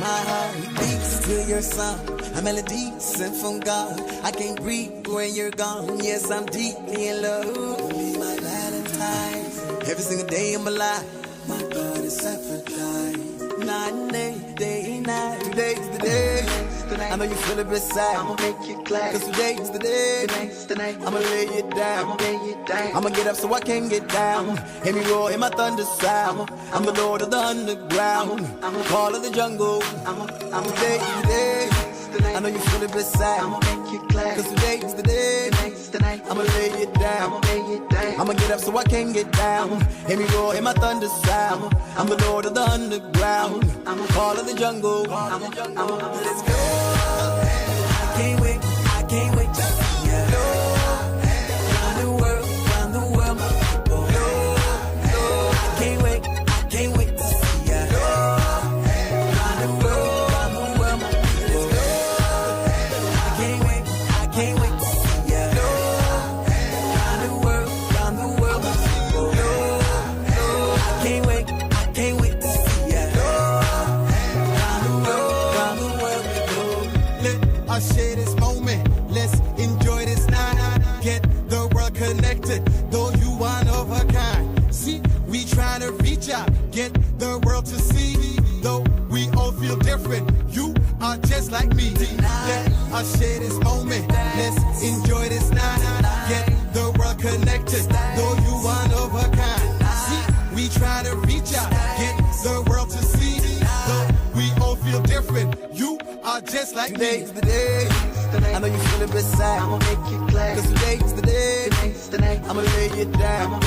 My heart beats to your song. A melody sent from God. I can't breathe when you're gone. Yes, I'm deeply in love. You'll be my Valentine. Every single day of my life. My God is sacrifice. Night and day, night. Today's the day. I know you feel it beside. I'ma make you glad. Cause today's the day. I'ma lay it down. I'ma get up so I can get down. Hear me roar, hear my thunder sound. I'm the Lord of the underground. Call of the jungle. Today's the day. I know you feel it beside. I'ma make you glad. Cause today's the day. I'ma lay it down. I'ma get up so I can get down. Hear me roar, hear my thunder sound. I'm the Lord of the underground. Call of the jungle. Let's go. I can't wait to see ya. Round the world, my people. I can't wait to see ya. Round the world, my people. I can't wait to see ya. Round the world, my people. I can't wait to see ya. Round the world, we go. Let us share this moment. Let's enjoy this night. Get the world connected, though you one of a kind. See, we trying to reach out, get the world to see. Though we all feel different, you are just like me. Let us share this moment. Let's enjoy this night. Get the world connected, though you one of a kind. See, we try to reach out, get the world to see. Though we all feel different, you are just like me. Today's the day. I know you feel it beside. I'ma make you glad. Cause today's the day. I'ma lay it down.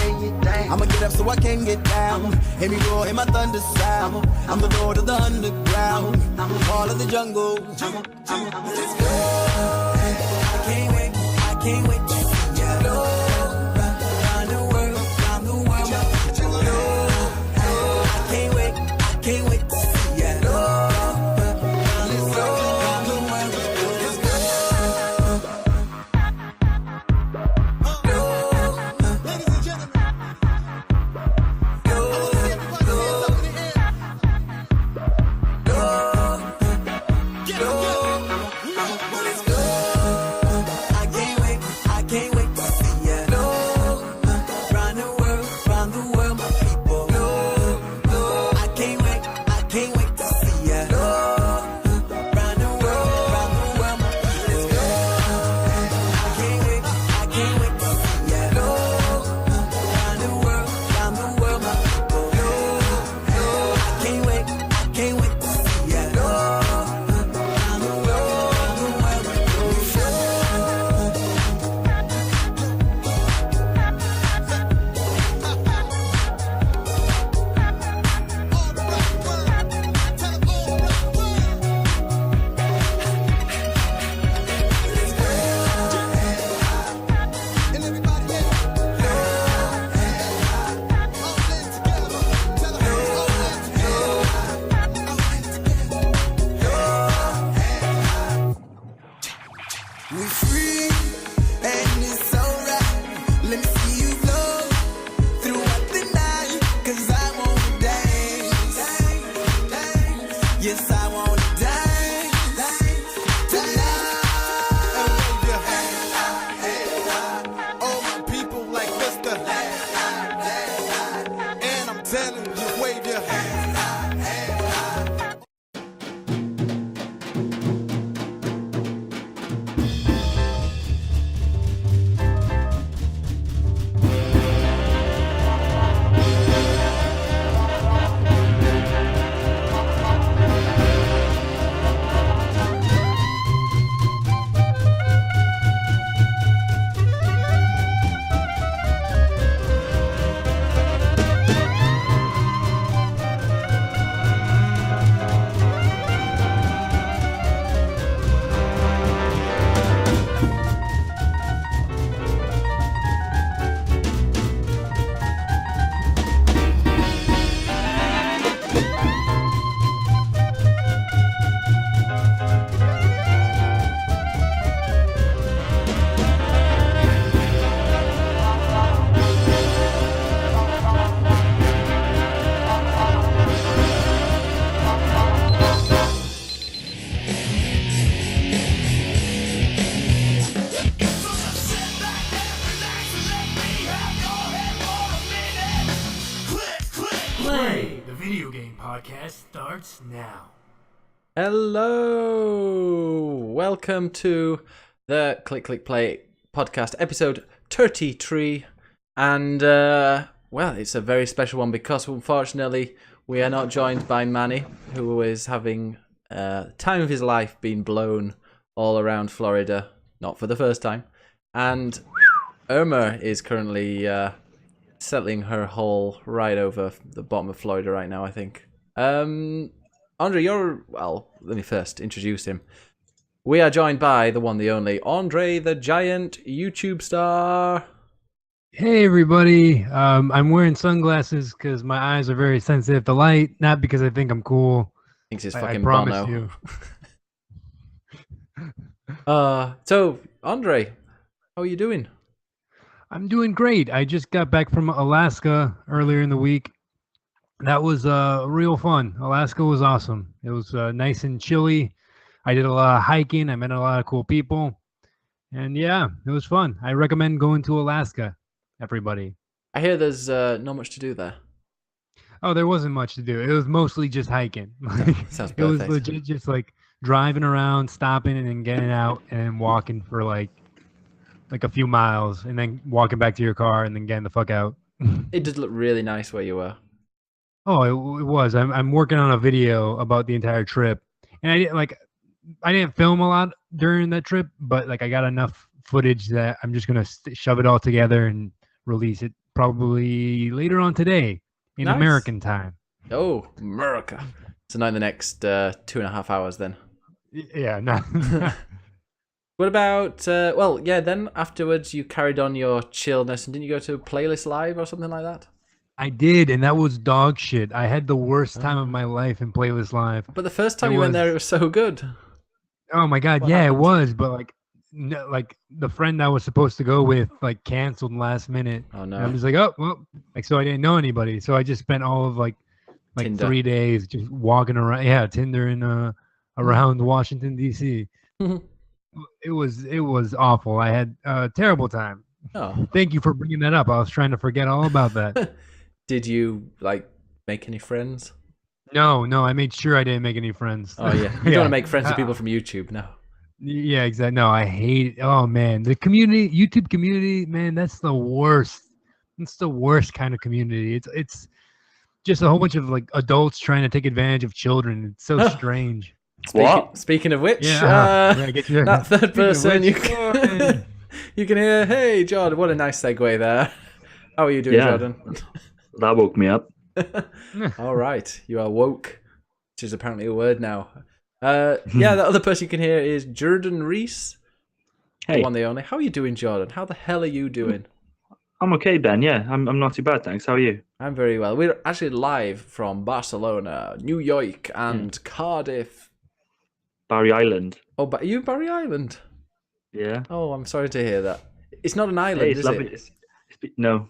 I'ma get up so I can get down. Hear me roar, hear my thunder sound. I'm the Lord of the underground. Call of the jungle. Let's go. I can't wait to see ya. Round the world, I can't wait to see ya. podcast starts now. Hello! Welcome to the Click Click Play podcast, episode 33. And, well, it's a very special one because, unfortunately, we are not joined by Manny, who is having time of his life being blown all around Florida, not for the first time. And Irma is currently settling her hole right over the bottom of Florida right now, I think. Andre, well, let me first introduce him. We are joined by the one, the only, Andre the Giant, YouTube star. Hey everybody, I'm wearing sunglasses because my eyes are very sensitive to light, not because I think I'm cool. Thinks he's I fucking promise Bono. you. So, Andre, how are you doing? I'm doing great. I just got back from Alaska earlier in the week. That was real fun. Alaska was awesome. It was nice and chilly. I did a lot of hiking. I met a lot of cool people. And yeah, it was fun. I recommend going to Alaska, everybody. I hear there's not much to do there. Oh, there wasn't much to do. It was mostly just hiking. Sounds It was perfect. legit just like driving around, stopping, and then getting out and walking for like a few miles, and then walking back to your car, and then getting the fuck out. It did look really nice where you were. Oh, it was. I'm working on a video about the entire trip, and I didn't film a lot during that trip, but like I got enough footage that I'm just gonna shove it all together and release it probably later on today in Nice. American time. Oh, America. So not in the next 2.5 hours then. Yeah, no. What about, well, yeah, then afterwards you carried on your chillness and didn't you go to Playlist Live or something like that? I did, and that was dog shit. I had the worst time of my life in Playlist Live. But the first time It you went was- there, it was so good. Oh my god, What yeah, happened? it was, but like the friend I was supposed to go with like canceled last minute. Oh, And no. I'm just like, oh well, like so I didn't know anybody, so I just spent all of like Tinder. 3 days just walking around. Yeah, Tinder and around Washington D.C. It was awful. I had a terrible time. Oh. Thank you for bringing that up. I was trying to forget all about that. Did you, like, make any friends? No, I made sure I didn't make any friends. Oh, yeah. You don't want to make friends with people from YouTube, no. Yeah, exactly. No, I hate. Oh man, the community, YouTube community, man, that's the worst. It's the worst kind of community. It's just a whole bunch of like adults trying to take advantage of children. It's so strange. Speaking of which, Yeah, get your, that third speaking of person which, you can, you can hear, hey, Jordan, what a nice segue there. How are you doing, Yeah. Jordan? That woke me up. All right, you are woke, which is apparently a word now. Yeah, the other person you can hear is Jordan Reese, Hey, the one, the only. How are you doing, Jordan? How the hell are you doing? I'm okay, Ben. Yeah, I'm not too bad, thanks. How are you? I'm very well. We're actually live from Barcelona, New York, and Cardiff. Barry Island. Oh, but are you Barry Island? Yeah. Oh, I'm sorry to hear that. It's not an island, Hey, it's is lovely. it? No,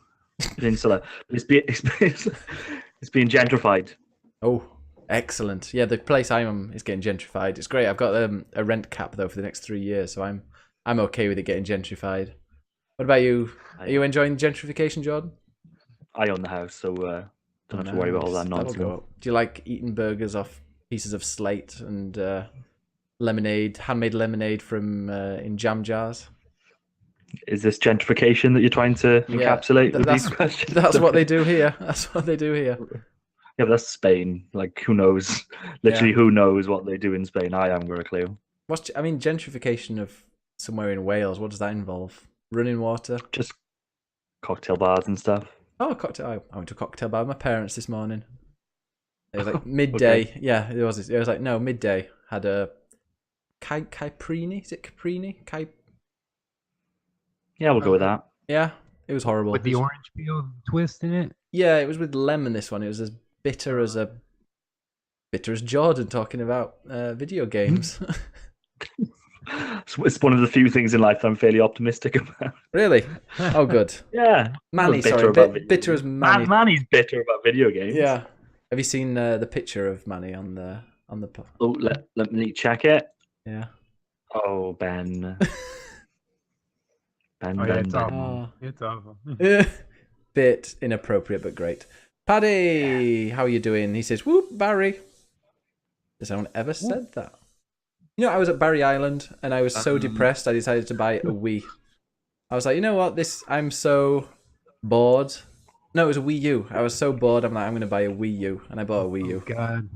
peninsula. It's being gentrified. Oh, excellent. Yeah, the place I am is getting gentrified. It's great. I've got a rent cap though for the next 3 years, so I'm okay with it getting gentrified. What about you? Are you enjoying gentrification, Jordan? I own the house, so don't have to worry about all that That'll nonsense. go up. Do you like eating burgers off pieces of slate and lemonade, handmade lemonade from in jam jars? Is this gentrification that you're trying to Yeah, encapsulate with that's- these questions? That's what they do here. That's what they do here. Yeah, but that's Spain. Like, who knows? Literally, who knows what they do in Spain? I haven't got a clue. I mean, gentrification of somewhere in Wales. What does that involve? Running water. Just cocktail bars and stuff. Oh, a cocktail. I went to a cocktail bar with my parents this morning. It was like midday. Yeah, it was. It was like, no, midday. Had a Caipirini. Is it Caprini? Yeah, we'll go with that. Yeah, it was horrible. with the It was- orange peel twist in it. Yeah, it was with lemon. This one. It was as bitter as Jordan talking about video games. It's one of the few things in life I'm fairly optimistic about. Really? Oh, good. Yeah. Manny, bitter sorry, about video bitter as games. Manny. Manny's bitter about video games. Yeah. Have you seen the picture of Manny on the? Oh, let me check it. Yeah. Oh, Ben. Ben, Oh, yeah, Ben, it's Ben. awful. Oh. It's awful. Bit inappropriate, but great. Paddy, how are you doing? He says, "Whoop, Barry." Has anyone ever said that? You know, I was at Barry Island and I was so depressed. I decided to buy a Wii. I was like, you know what? I'm so bored. No, it was a Wii U. I was so bored. I'm like, I'm going to buy a Wii U, and I bought a Wii U. God.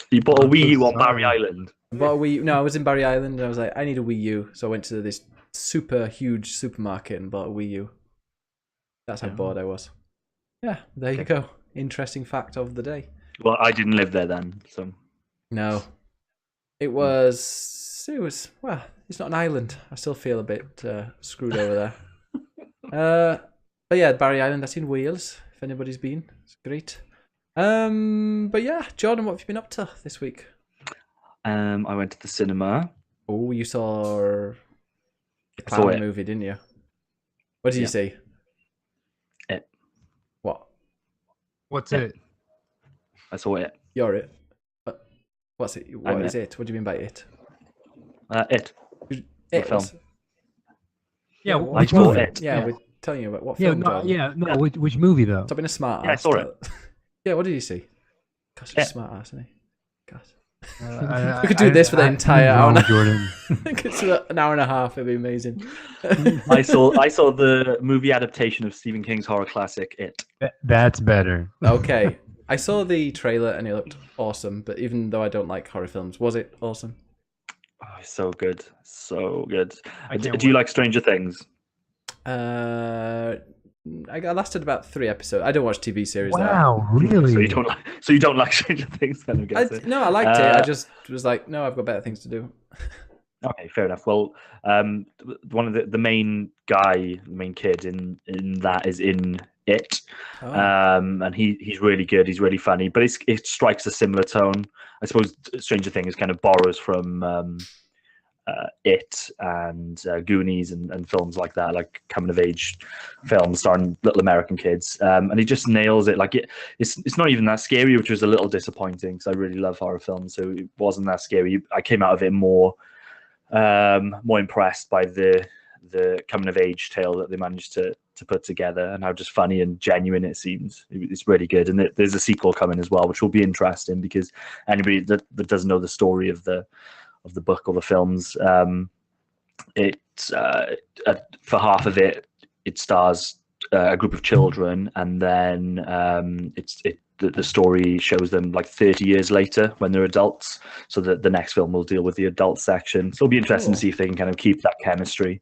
You bought a Wii U on sorry. Barry Island. I bought a Wii U. No, I was in Barry Island, and I was like, I need a Wii U. So I went to this super huge supermarket and bought a Wii U. That's how bored I was. Yeah, there you go. Interesting fact of the day. Well, I didn't live there then, so. No, it was. Well, it's not an island. I still feel a bit screwed over there. But yeah, Barry Island. That's in Wales. If anybody's been, it's great. But yeah, Jordan, what have you been up to this week? I went to the cinema. Oh, you saw the Saw clown it. movie, didn't you? What did you see? It. What? What's Yeah. it? I saw it. You're it. What's it? What I'm is it? What do you mean by it? It. It film. was- Yeah, I which saw movie? it. Yeah, Yeah. we're telling you about what Yeah, film. no, Jordan. yeah, no. Which movie though? Stop being a smart ass. Yeah, I saw it. Yeah, what did you see? Gosh, he's a Yeah. smart ass, isn't he? God. I- We could do this for the entire hour wrong, and a- Jordan. It's an hour and a half. It'd be amazing. I saw the movie adaptation of Stephen King's horror classic It. That's better. Okay, I saw the trailer and it looked awesome. But even though I don't like horror films, was it awesome? Oh, so good, so good. I can't Do you wait. like Stranger Things? I lasted about 3 episodes. I don't watch TV series. Wow, So really? you don't like Stranger Things, then I'm guessing. No, I liked it. I Uh, just was like, no, I've got better things to do. Okay, fair enough. Well, one of the main guy, the main kid in that is in It, Oh. and he's really good. He's really funny, but it strikes a similar tone. I suppose Stranger Things kind of borrows from It and Goonies and films like that, like coming of age films starring little American kids, and he just nails it. Like it's not even that scary, which was a little disappointing because I really love horror films, so it wasn't that scary. I came out of it more impressed by the coming of age tale that they managed to put together and how just funny and genuine it seems. It's really good, and there's a sequel coming as well, which will be interesting because anybody that doesn't know the story of the book or the films, for half of it stars a group of children, and then the story shows them like 30 years later when they're adults, so that the next film will deal with the adult section. So it'll be interesting to see if they can kind of keep that chemistry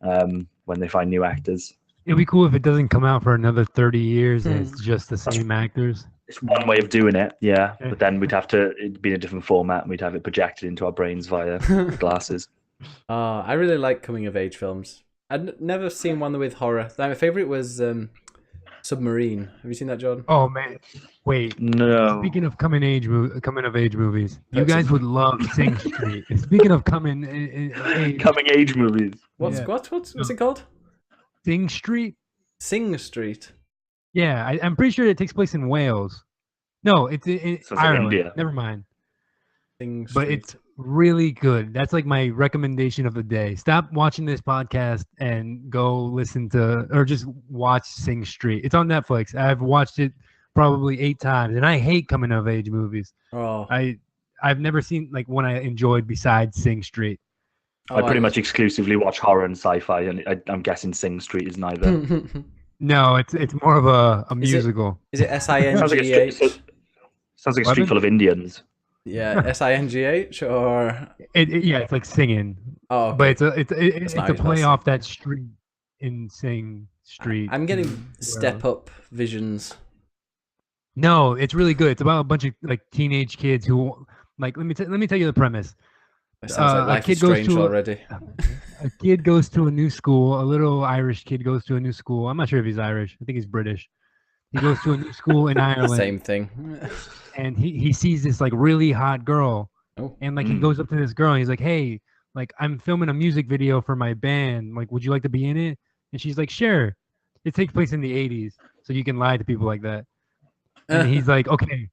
when they find new actors. It'd be cool if it doesn't come out for another 30 years and it's just the same actors. It's one way of doing it, yeah, but then it'd be in a different format and we'd have it projected into our brains via glasses. I really like coming of age films. I'd never seen one with horror. My favorite was Submarine. Have you seen that, Jordan? Oh man, wait. No. Speaking of coming of age movies, you That's- guys would love Sing Street. And speaking of coming age, Coming age movies. What's Yeah. what's it called? Sing Street. Sing Street. Yeah, I'm pretty sure it takes place in Wales. No, it's in So it's like Ireland. India. Never mind. Sing Street. But it's really good. That's like my recommendation of the day. Stop watching this podcast and go listen to, or just watch Sing Street. It's on Netflix. I've watched it probably 8 times, and I hate coming of age movies. Oh, I've never seen like one I enjoyed besides Sing Street. I pretty much exclusively watch horror and sci-fi, and I'm guessing Sing Street is neither. No, it's more of a Is it- musical. Is it SINGH? Sounds like a street Pardon? full of Indians. Yeah, SINGH or Yeah, it's like singing, oh, okay. but it's not a even play us. off that street in Sing Street. I'm getting in step Wales. up visions. No, it's really good. It's about a bunch of like teenage kids who like. Let me tell you the premise. It sounds a like Life kid is goes Strange to a- already. A kid goes to a new school. A little Irish kid goes to a new school. I'm not sure if he's Irish. I think he's British. He goes to a new school in Ireland, Same thing. and he sees this like really hot girl, Oh. and like he goes up to this girl and he's like, "Hey, like I'm filming a music video for my band. Like, would you like to be in it?" And she's like, "Sure." It takes place in the 80s, so you can lie to people like that. And he's like, "Okay,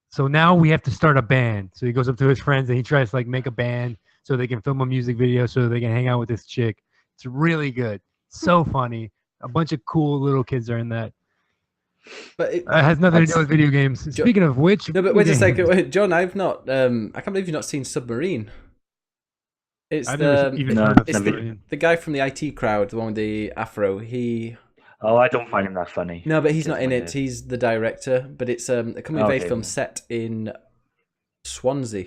so now we have to start a band." So he goes up to his friends and he tries to like make a band so they can film a music video so they can hang out with this chick. It's really good, so funny. A bunch of cool little kids are in that. But it has nothing to do with video games. Speaking of which, no, but wait a games? second, wait, John. I've not. I can't believe you've not seen Submarine. It's I've never even heard of it's Submarine. the guy from the IT Crowd, the one with the afro. Oh, I don't find him that funny. No, but he's not in it. He's the director. But it's a coming of age film set in Swansea.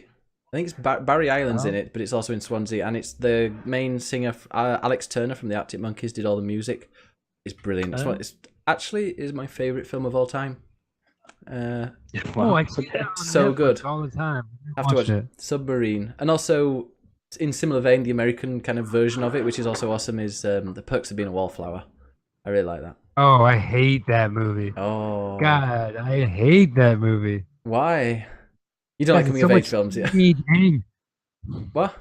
I think it's Barry Island's in it, but it's also in Swansea, and it's the main singer Alex Turner from the Arctic Monkeys did all the music. It's brilliant. It's actually is my favorite film of all time. I see that on so Netflix good all the time. Have to watch it. Submarine, and also in similar vein, the American kind of version of it, which is also awesome, is The Perks of Being a Wallflower. I really like that. Oh, I hate that movie. Oh God, I hate that movie. Why? You don't like coming of age films, yeah? What?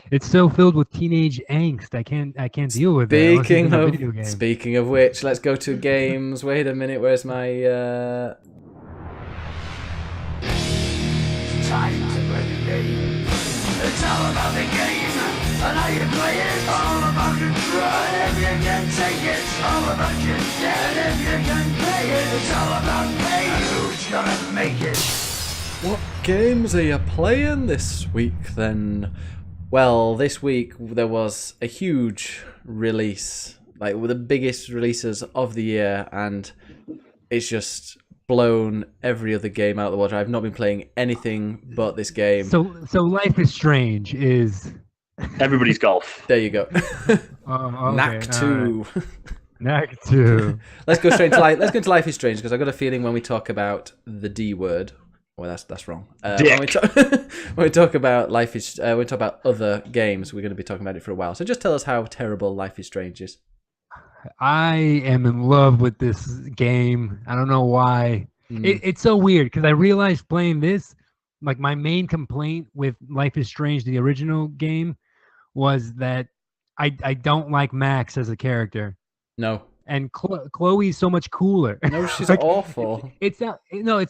It's so filled with teenage angst. I can't deal with it. Speaking of which, let's go to games. Wait a minute, where's my Time to play the game. It's all about the game. And how you play it. All about control. If you can take it. All about your dead. If you can play it. It's all about pain. Who's gonna make it? What games are you playing this week then? Well, this week there was a huge release, like one of the biggest releases of the year, and it's just blown every other game out of the water. I've not been playing anything but this game. So Life is Strange is Everybody's golf. There you go. okay, Knack 2. right. Knack 2. Let's go straight to Let's go into Life is Strange, because I've got a feeling when we talk about the D word. Well, that's wrong. When we talk about Life is, we talk about other games. We're going to be talking about it for a while. So just tell us how terrible Life is Strange is. I am in love with this game. I don't know why. It's so weird because I realized playing this, like my main complaint with Life is Strange, the original game, was that I don't like Max as a character. No. And Chloe's so much cooler. No, she's like, awful. It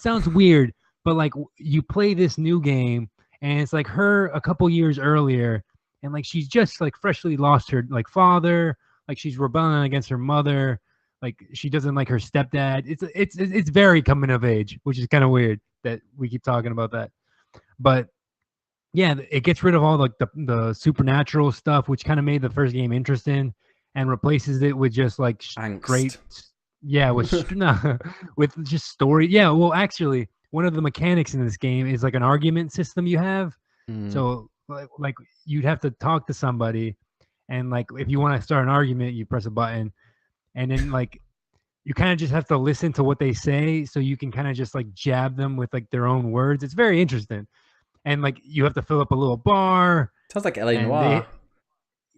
sounds weird. But like you play this new game and it's like her a couple years earlier, and like she's just like freshly lost her like father, like she's rebelling against her mother, like she doesn't like her stepdad. It's very coming of age, which is kind of weird that we keep talking about that. But yeah, it gets rid of all like the supernatural stuff, which kind of made the first game interesting, and replaces it with just like great, yeah, with with just story. Yeah, well, actually, one of the mechanics in this game is like an argument system you have. So like you'd have to talk to somebody, and like if you want to start an argument, you press a button, and then like you kind of just have to listen to what they say, so you can kind of just like jab them with like their own words. It's very interesting, and like you have to fill up a little bar. Sounds like LA Noire.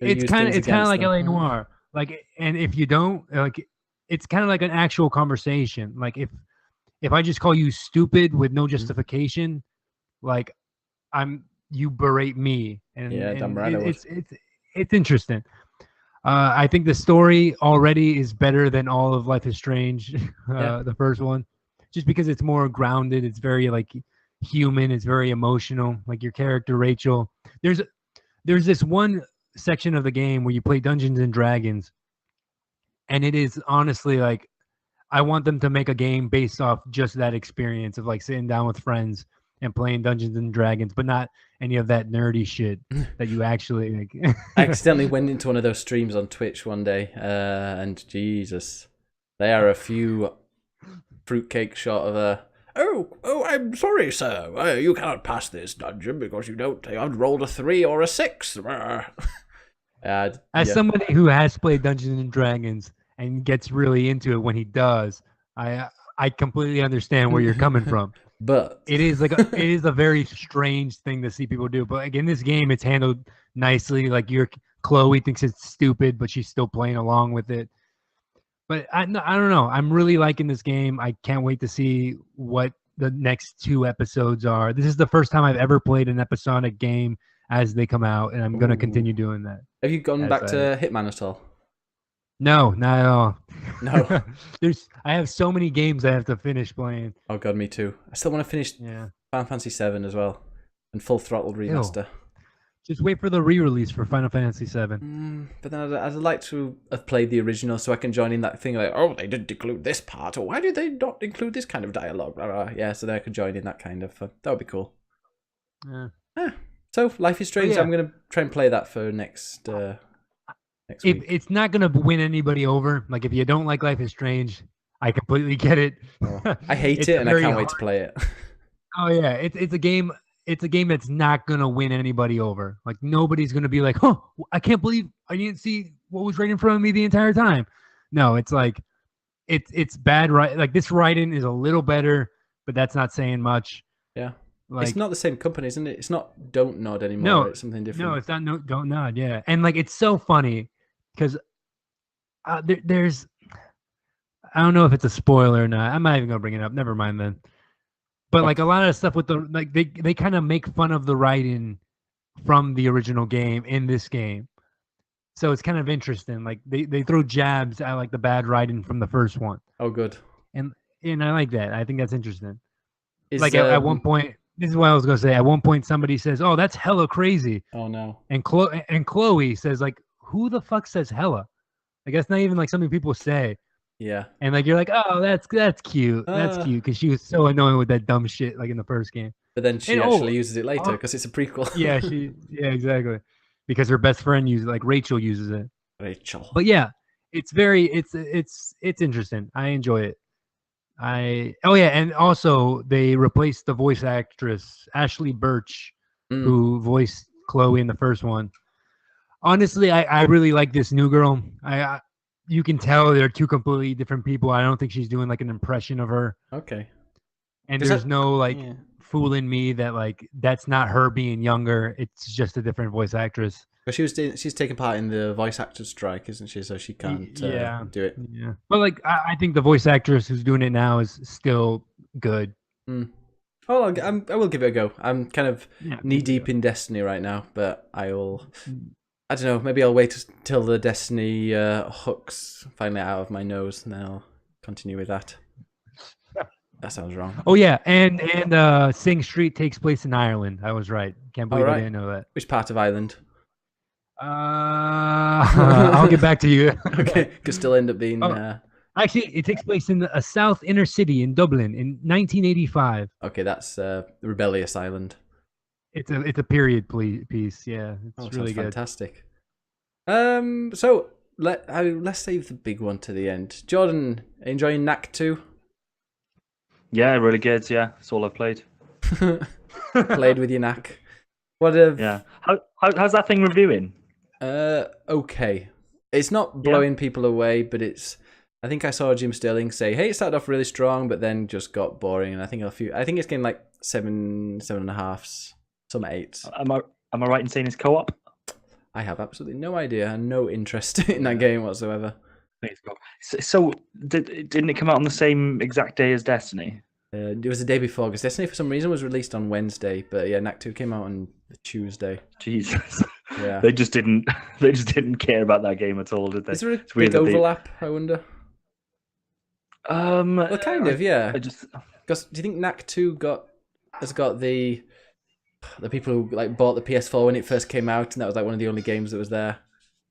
It's kind of like LA Noire. Like, and if you don't like, it's kind of like an actual conversation. Like if I just call you stupid with no justification, like you berate me, and, yeah, and right, it's interesting. I think the story already is better than all of Life is Strange, the first one, just because it's more grounded. It's very like human. It's very emotional. Like your character Rachel. There's this one section of the game where you play Dungeons and Dragons, and it is honestly like, I want them to make a game based off just that experience of like sitting down with friends and playing Dungeons and Dragons, but not any of that nerdy shit that you actually like. I accidentally went into one of those streams on Twitch one day, and Jesus, they are a few fruitcake shot of a. Oh, I'm sorry, sir. You cannot pass this dungeon because you haven't rolled a 3 or a 6. As somebody who has played Dungeons and Dragons and gets really into it when he does, I completely understand where you're coming from. But it is like it is a very strange thing to see people do. But again, this game, it's handled nicely. Like Chloe thinks it's stupid, but she's still playing along with it. But I don't know. I'm really liking this game. I can't wait to see what the next 2 episodes are. This is the first time I've ever played an episodic game as they come out, and I'm going to continue doing that. Have you gone back to Hitman at all? No, not at all. No. I have so many games I have to finish playing. Oh god, me too. I still want to finish Final Fantasy VII as well, and Full Throttle Remaster. Just wait for the re-release for Final Fantasy VII. But then I'd like to have played the original so I can join in that thing like, oh, they didn't include this part, or why did they not include this kind of dialogue? Blah, blah. Yeah, so then I could join in that kind of. That would be cool. Yeah. So Life is Strange. yeah. I'm gonna try and play that for next week. It's not gonna win anybody over. Like if you don't like Life is Strange, I completely get it. I hate It's it, and I very can't wait to play it. Oh yeah, it's a game. It's a game that's not gonna win anybody over. Like nobody's gonna be like, "Oh, I can't believe I didn't see what was right in front of me the entire time." No, it's like, it's bad. Right, like this writing is a little better, but that's not saying much. Yeah. Like It's not the same company, isn't it? It's not Don't Nod anymore. No, It's something different. no, it's not. No, don't nod. Yeah, and like it's so funny because there's, I don't know if it's a spoiler or not. I'm not even gonna bring it up. Never mind then. But like a lot of the stuff with the like they kind of make fun of the writing from the original game in this game. So it's kind of interesting. Like they throw jabs at like the bad writing from the first one. Oh, good. And I like that. I think that's interesting. Is, Like at one point, this is what I was gonna say. At one point somebody says, "Oh, that's hella crazy." Oh no. And Chloe says like, "Who the fuck says hella?" Like that's not even like something people say. Yeah. And like you're like, "Oh, that's cute. That's Uh. cute," because she was so annoying with that dumb shit like in the first game. But then she And, actually uses it later oh, because it's a prequel. Yeah, exactly. Because her best friend uses like Rachel uses it. Rachel. But yeah, it's interesting. I enjoy it. And also they replaced the voice actress Ashley Birch, who voiced Chloe in the first one. Honestly, I really like this new girl. You can tell they're two completely different people. I don't think she's doing like an impression of her. Okay. And Does there's that- no like yeah. fooling me that like that's not her being younger. It's just a different voice actress. But she's taking part in the voice actor strike, isn't she? So she can't do it. Yeah. But like I think the voice actress who's doing it now is still good. Oh, I will give it a go. I'm kind of knee deep in Destiny right now, but I will. I don't know. Maybe I'll wait till the Destiny hooks finally out of my nose, and then I'll continue with that. That sounds wrong. Oh yeah, and Sing Street takes place in Ireland. I was right. Can't believe I didn't know that. Which part of Ireland? I'll get back to you. Okay, could still end up being. Actually, it takes place in a south inner city in Dublin in 1985. Okay, that's Rebellious Island. It's a period piece. Yeah, it's really good. Fantastic. So let's save the big one to the end. Jordan, enjoying Knack 2? Yeah, really good. Yeah, that's all I've played. Played with your Knack. What have? Yeah. How's that thing reviewing? Okay. It's not blowing people away, but it's. I think I saw Jim Sterling say, "Hey, it started off really strong, but then just got boring." And I think it's getting like 7.5s, some 8s. Am I right in saying it's co-op? I have absolutely no idea and no interest in that game whatsoever. So didn't it come out on the same exact day as Destiny? It was the day before because Destiny for some reason was released on Wednesday, but yeah, Knack 2 came out on Tuesday. Jesus. Yeah. They just didn't care about that game at all, did they? Is there a It's weird big that they- overlap? I wonder. Well, kind of, yeah. I just Because do you think Knack 2 has got the people who like bought the PS4 when it first came out, and that was like one of the only games that was there,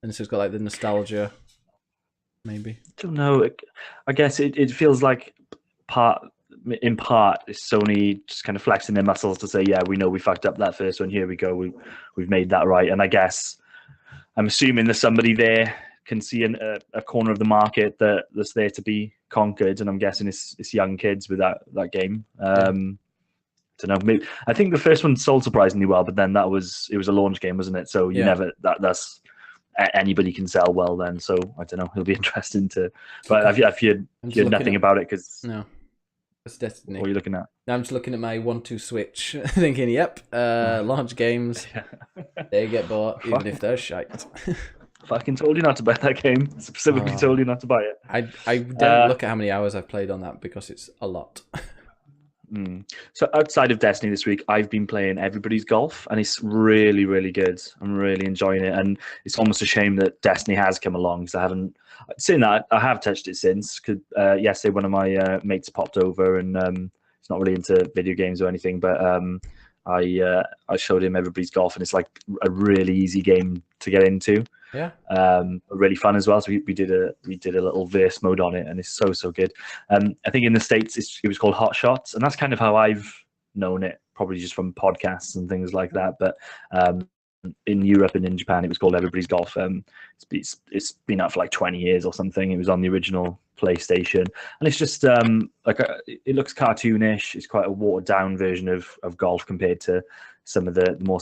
and so it's got like the nostalgia, maybe. don't know. I guess it feels like in part is Sony just kind of flexing their muscles to say, yeah, we know we fucked up that first one. Here we go. We've made that right. And I guess I'm assuming there's somebody there can see a corner of the market that's there to be conquered, and I'm guessing it's young kids with that game. Don't know. Maybe, I think the first one sold surprisingly well, but then it was a launch game, wasn't it? So you never that's anybody can sell well then. So I don't know. It'll be interesting to. But have you heard nothing about it? Because No, it's Destiny. what are you looking at? Now I'm just looking at my 1-2 Switch, thinking, "Yep, launch games, they get bought, even if they're shite." Fucking told you not to buy that game. Specifically told you not to buy it. I don't look at how many hours I've played on that because it's a lot. So outside of Destiny this week, I've been playing Everybody's Golf, and it's really, really good. I'm really enjoying it, and it's almost a shame that Destiny has come along because I haven't. Saying that, I have touched it since. Because yesterday, one of my mates popped over, and he's not really into video games or anything, but I showed him Everybody's Golf, and it's like a really easy game to get into. Yeah. Really fun as well. So we did a little verse mode on it, and it's so good. I think in the States it was called Hot Shots, and that's kind of how I've known it, probably just from podcasts and things like that. But in Europe and in Japan, it was called Everybody's Golf. It's been out for like 20 years or something. It was on the original PlayStation, and it's just it looks cartoonish. It's quite a watered down version of golf compared to some of the more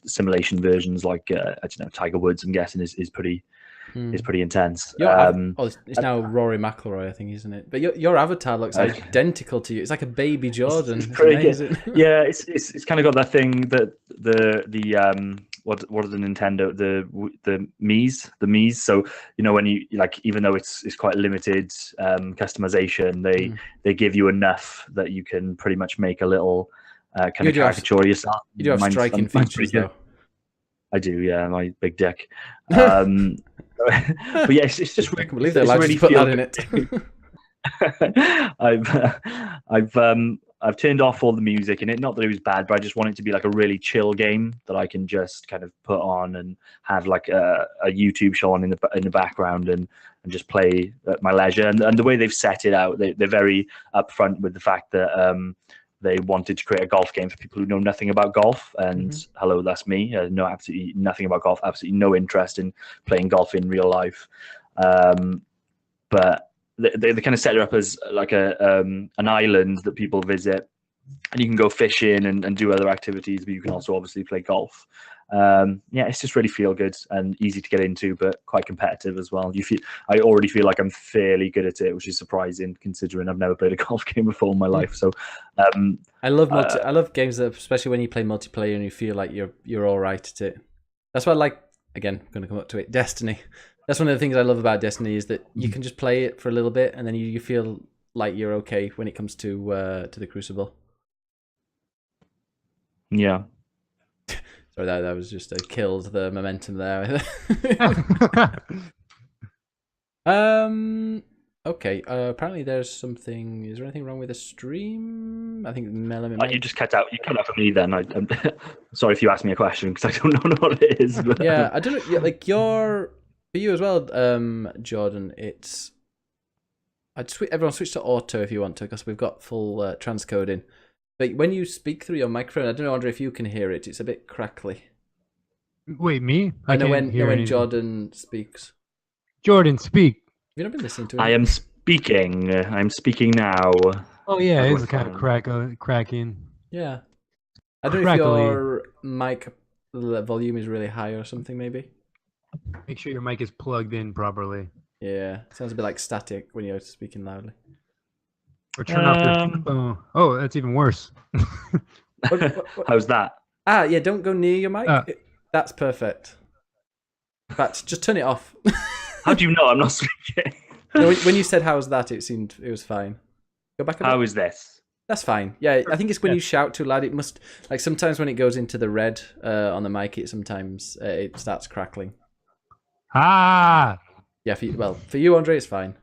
simulation versions, like I don't know, Tiger Woods. I'm guessing is pretty intense. It's now Rory McIlroy, I think, isn't it? But your avatar looks identical to you. It's like a baby Jordan. It's amazing. Yeah, it's kind of got that thing that the what are the Nintendo the Mii's. So when you like, even though it's quite limited customization, they give you enough that you can pretty much make a little kind of caricature yourself. You do have striking features, though. I do, yeah, my big dick. But yeah, it's just. I can't believe they allowed you to put that in it. I've turned off all the music in it. Not that it was bad, but I just want it to be like a really chill game that I can just kind of put on and have like a YouTube show on in the background and just play at my leisure. And the way they've set it out, they're very upfront with the fact that they wanted to create a golf game for people who know nothing about golf. And hello, that's me. I know absolutely nothing about golf, absolutely no interest in playing golf in real life. But they kind of set it up as like an island that people visit, and you can go fishing and do other activities, but you can also obviously play golf. It's just really feel good and easy to get into, but quite competitive as well. I already feel like I'm fairly good at it, which is surprising considering I've never played a golf game before in my life. So I love games that, especially when you play multiplayer and you feel like you're all right at it. That's why I like, again, I'm going to come up to it, Destiny. That's one of the things I love about Destiny, is that you can just play it for a little bit and then you feel like you're okay when it comes to the Crucible. Yeah. Sorry, that was just killed the momentum there. Okay. Apparently, there's something. Is there anything wrong with the stream? I think Melon. You just cut out. You cut out for me. Then I'm sorry if you asked me a question because I don't know what it is. But... Yeah, I don't know. Yeah, like for you as well, Jordan. It's everyone switch to auto if you want to, because we've got full transcoding. But when you speak through your microphone, I don't know, Andre, if you can hear it. It's a bit crackly. Wait, me? I know when Jordan speaks. Jordan, speak. Have you not been listening to him? I am speaking. I'm speaking now. Oh yeah, it's kind of cracking. Yeah. I don't know if your mic volume is really high or something, maybe. Make sure your mic is plugged in properly. Yeah, sounds a bit like static when you're speaking loudly. Or turn off your... Oh, that's even worse. What? How's that? Yeah, don't go near your mic. That's perfect. In fact, just turn it off. How do you know I'm not speaking? No, when you said how's that, it was fine. Go back a bit. How is this? That's fine. Yeah, I think it's when you shout too loud. It must, like, sometimes when it goes into the red on the mic, it starts crackling. Ah! Yeah, for you, Andre, it's fine.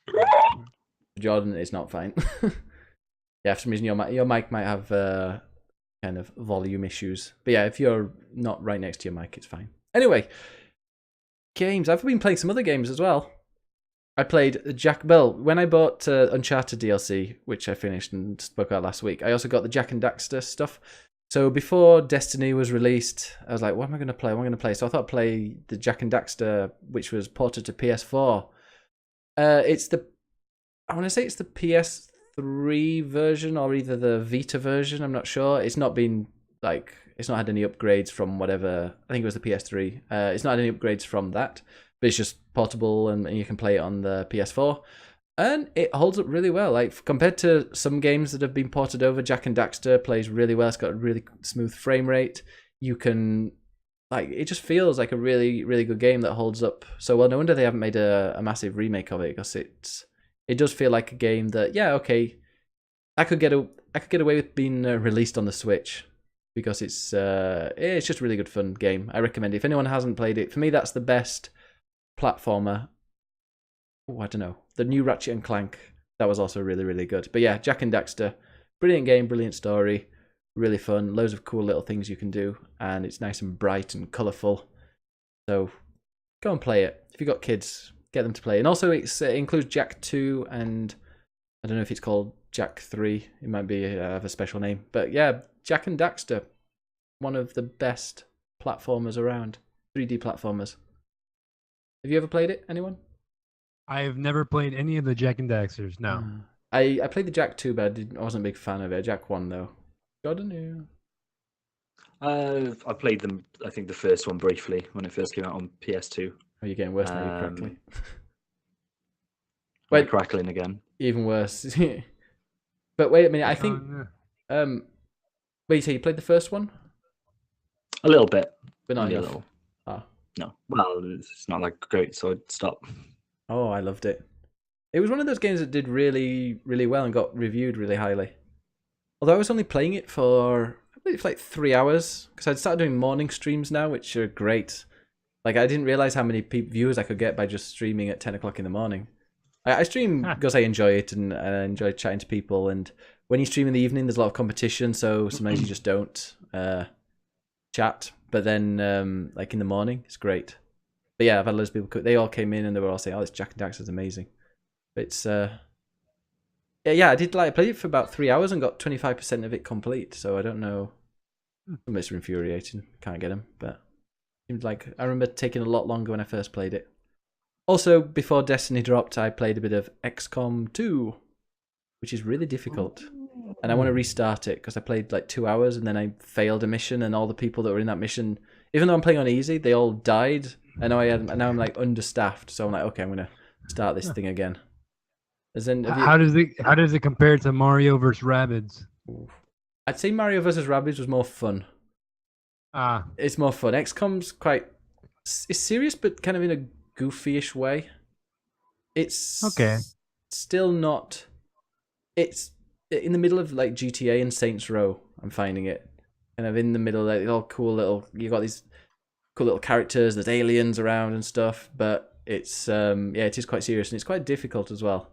For Jordan, it's not fine. Yeah, for some reason your mic might have kind of volume issues. But yeah, if you're not right next to your mic, it's fine. Anyway, games. I've been playing some other games as well. I played Jack Bell when I bought Uncharted DLC, which I finished and spoke about last week. I also got the Jak and Daxter stuff. So before Destiny was released, I was like, what am I going to play? So I thought I'd play the Jak and Daxter, which was ported to PS4. I want to say it's the PS3 version or either the Vita version. I'm not sure. It's not had any upgrades from whatever. I think it was the PS3. It's not had any upgrades from that, but it's just portable and you can play it on the PS4. And it holds up really well. Like, compared to some games that have been ported over, Jak and Daxter plays really well. It's got a really smooth frame rate. You can, like, it just feels like a really, really good game that holds up so well. No wonder they haven't made a massive remake of it, because it does feel like a game that, yeah, okay, I could get away with being released on the Switch, because it's just a really good fun game. I recommend it. If anyone hasn't played it, for me that's the best platformer. Oh, I don't know. The new Ratchet and Clank, that was also really, really good. But yeah, Jak and Daxter, brilliant game, brilliant story, really fun. Loads of cool little things you can do, and it's nice and bright and colourful. So go and play it. If you've got kids, get them to play. And also it includes Jak 2 and I don't know if it's called Jak 3. It might be have a special name. But yeah, Jak and Daxter, one of the best platformers around. 3D platformers. Have you ever played it, anyone? I have never played any of the Jak and Daxters. No. I played the Jak 2, but I wasn't a big fan of it. Jak 1 though. Jordan, you? I played them. I think the first one briefly when it first came out on PS2. Are you getting worse now? You're crackling. Wait, crackling again. Even worse. But wait a minute. I think. Wait, you say you played the first one? A little bit, But not only a enough. little. Ah. No, well, it's not that great, so I'd stop. Oh, I loved it. It was one of those games that did really, really well and got reviewed really highly. Although I was only playing it for, I believe, like 3 hours because I'd started doing morning streams now, which are great. Like I didn't realize how many viewers I could get by just streaming at 10 o'clock in the morning. I stream because I enjoy it and I enjoy chatting to people. And when you stream in the evening, there's a lot of competition, so sometimes you just don't chat. But then, like in the morning, it's great. But yeah, I've had loads of people. They all came in and they were all saying, "Oh, this Jak and Daxter is amazing." But it's yeah, I did I played it for about 3 hours and got 25% of it complete. So I don't know. Some it's infuriating. Can't get them, but it seemed like I remember taking a lot longer when I first played it. Also, before Destiny dropped, I played a bit of XCOM 2, which is really difficult. And I want to restart it because I played like 2 hours and then I failed a mission, and all the people that were in that mission, even though I'm playing on easy, they all died. And now I'm like understaffed, so I'm like, okay, I'm gonna start this thing again. How does it compare to Mario vs. Rabbids? I'd say Mario vs. Rabbids was more fun. It's more fun. XCOM's it's serious, but kind of in a goofy-ish way. It's okay. Still not. It's in the middle of like GTA and Saints Row. I'm finding it kind of in the middle. Like all cool little. You got these cool little characters. There's aliens around and stuff, but it's it is quite serious and it's quite difficult as well.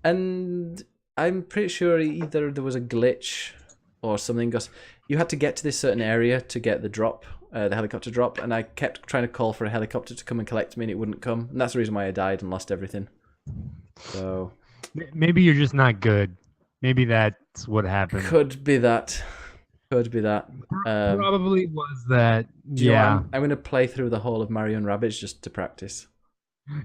And I'm pretty sure either there was a glitch or something, because you had to get to this certain area to get the drop, the helicopter drop, and I kept trying to call for a helicopter to come and collect me and it wouldn't come, and that's the reason why I died and lost everything. So maybe you're just not good. Maybe that's what happened. Could be that. Probably was that. Yeah. I'm going to play through the whole of Mario and Rabbids just to practice.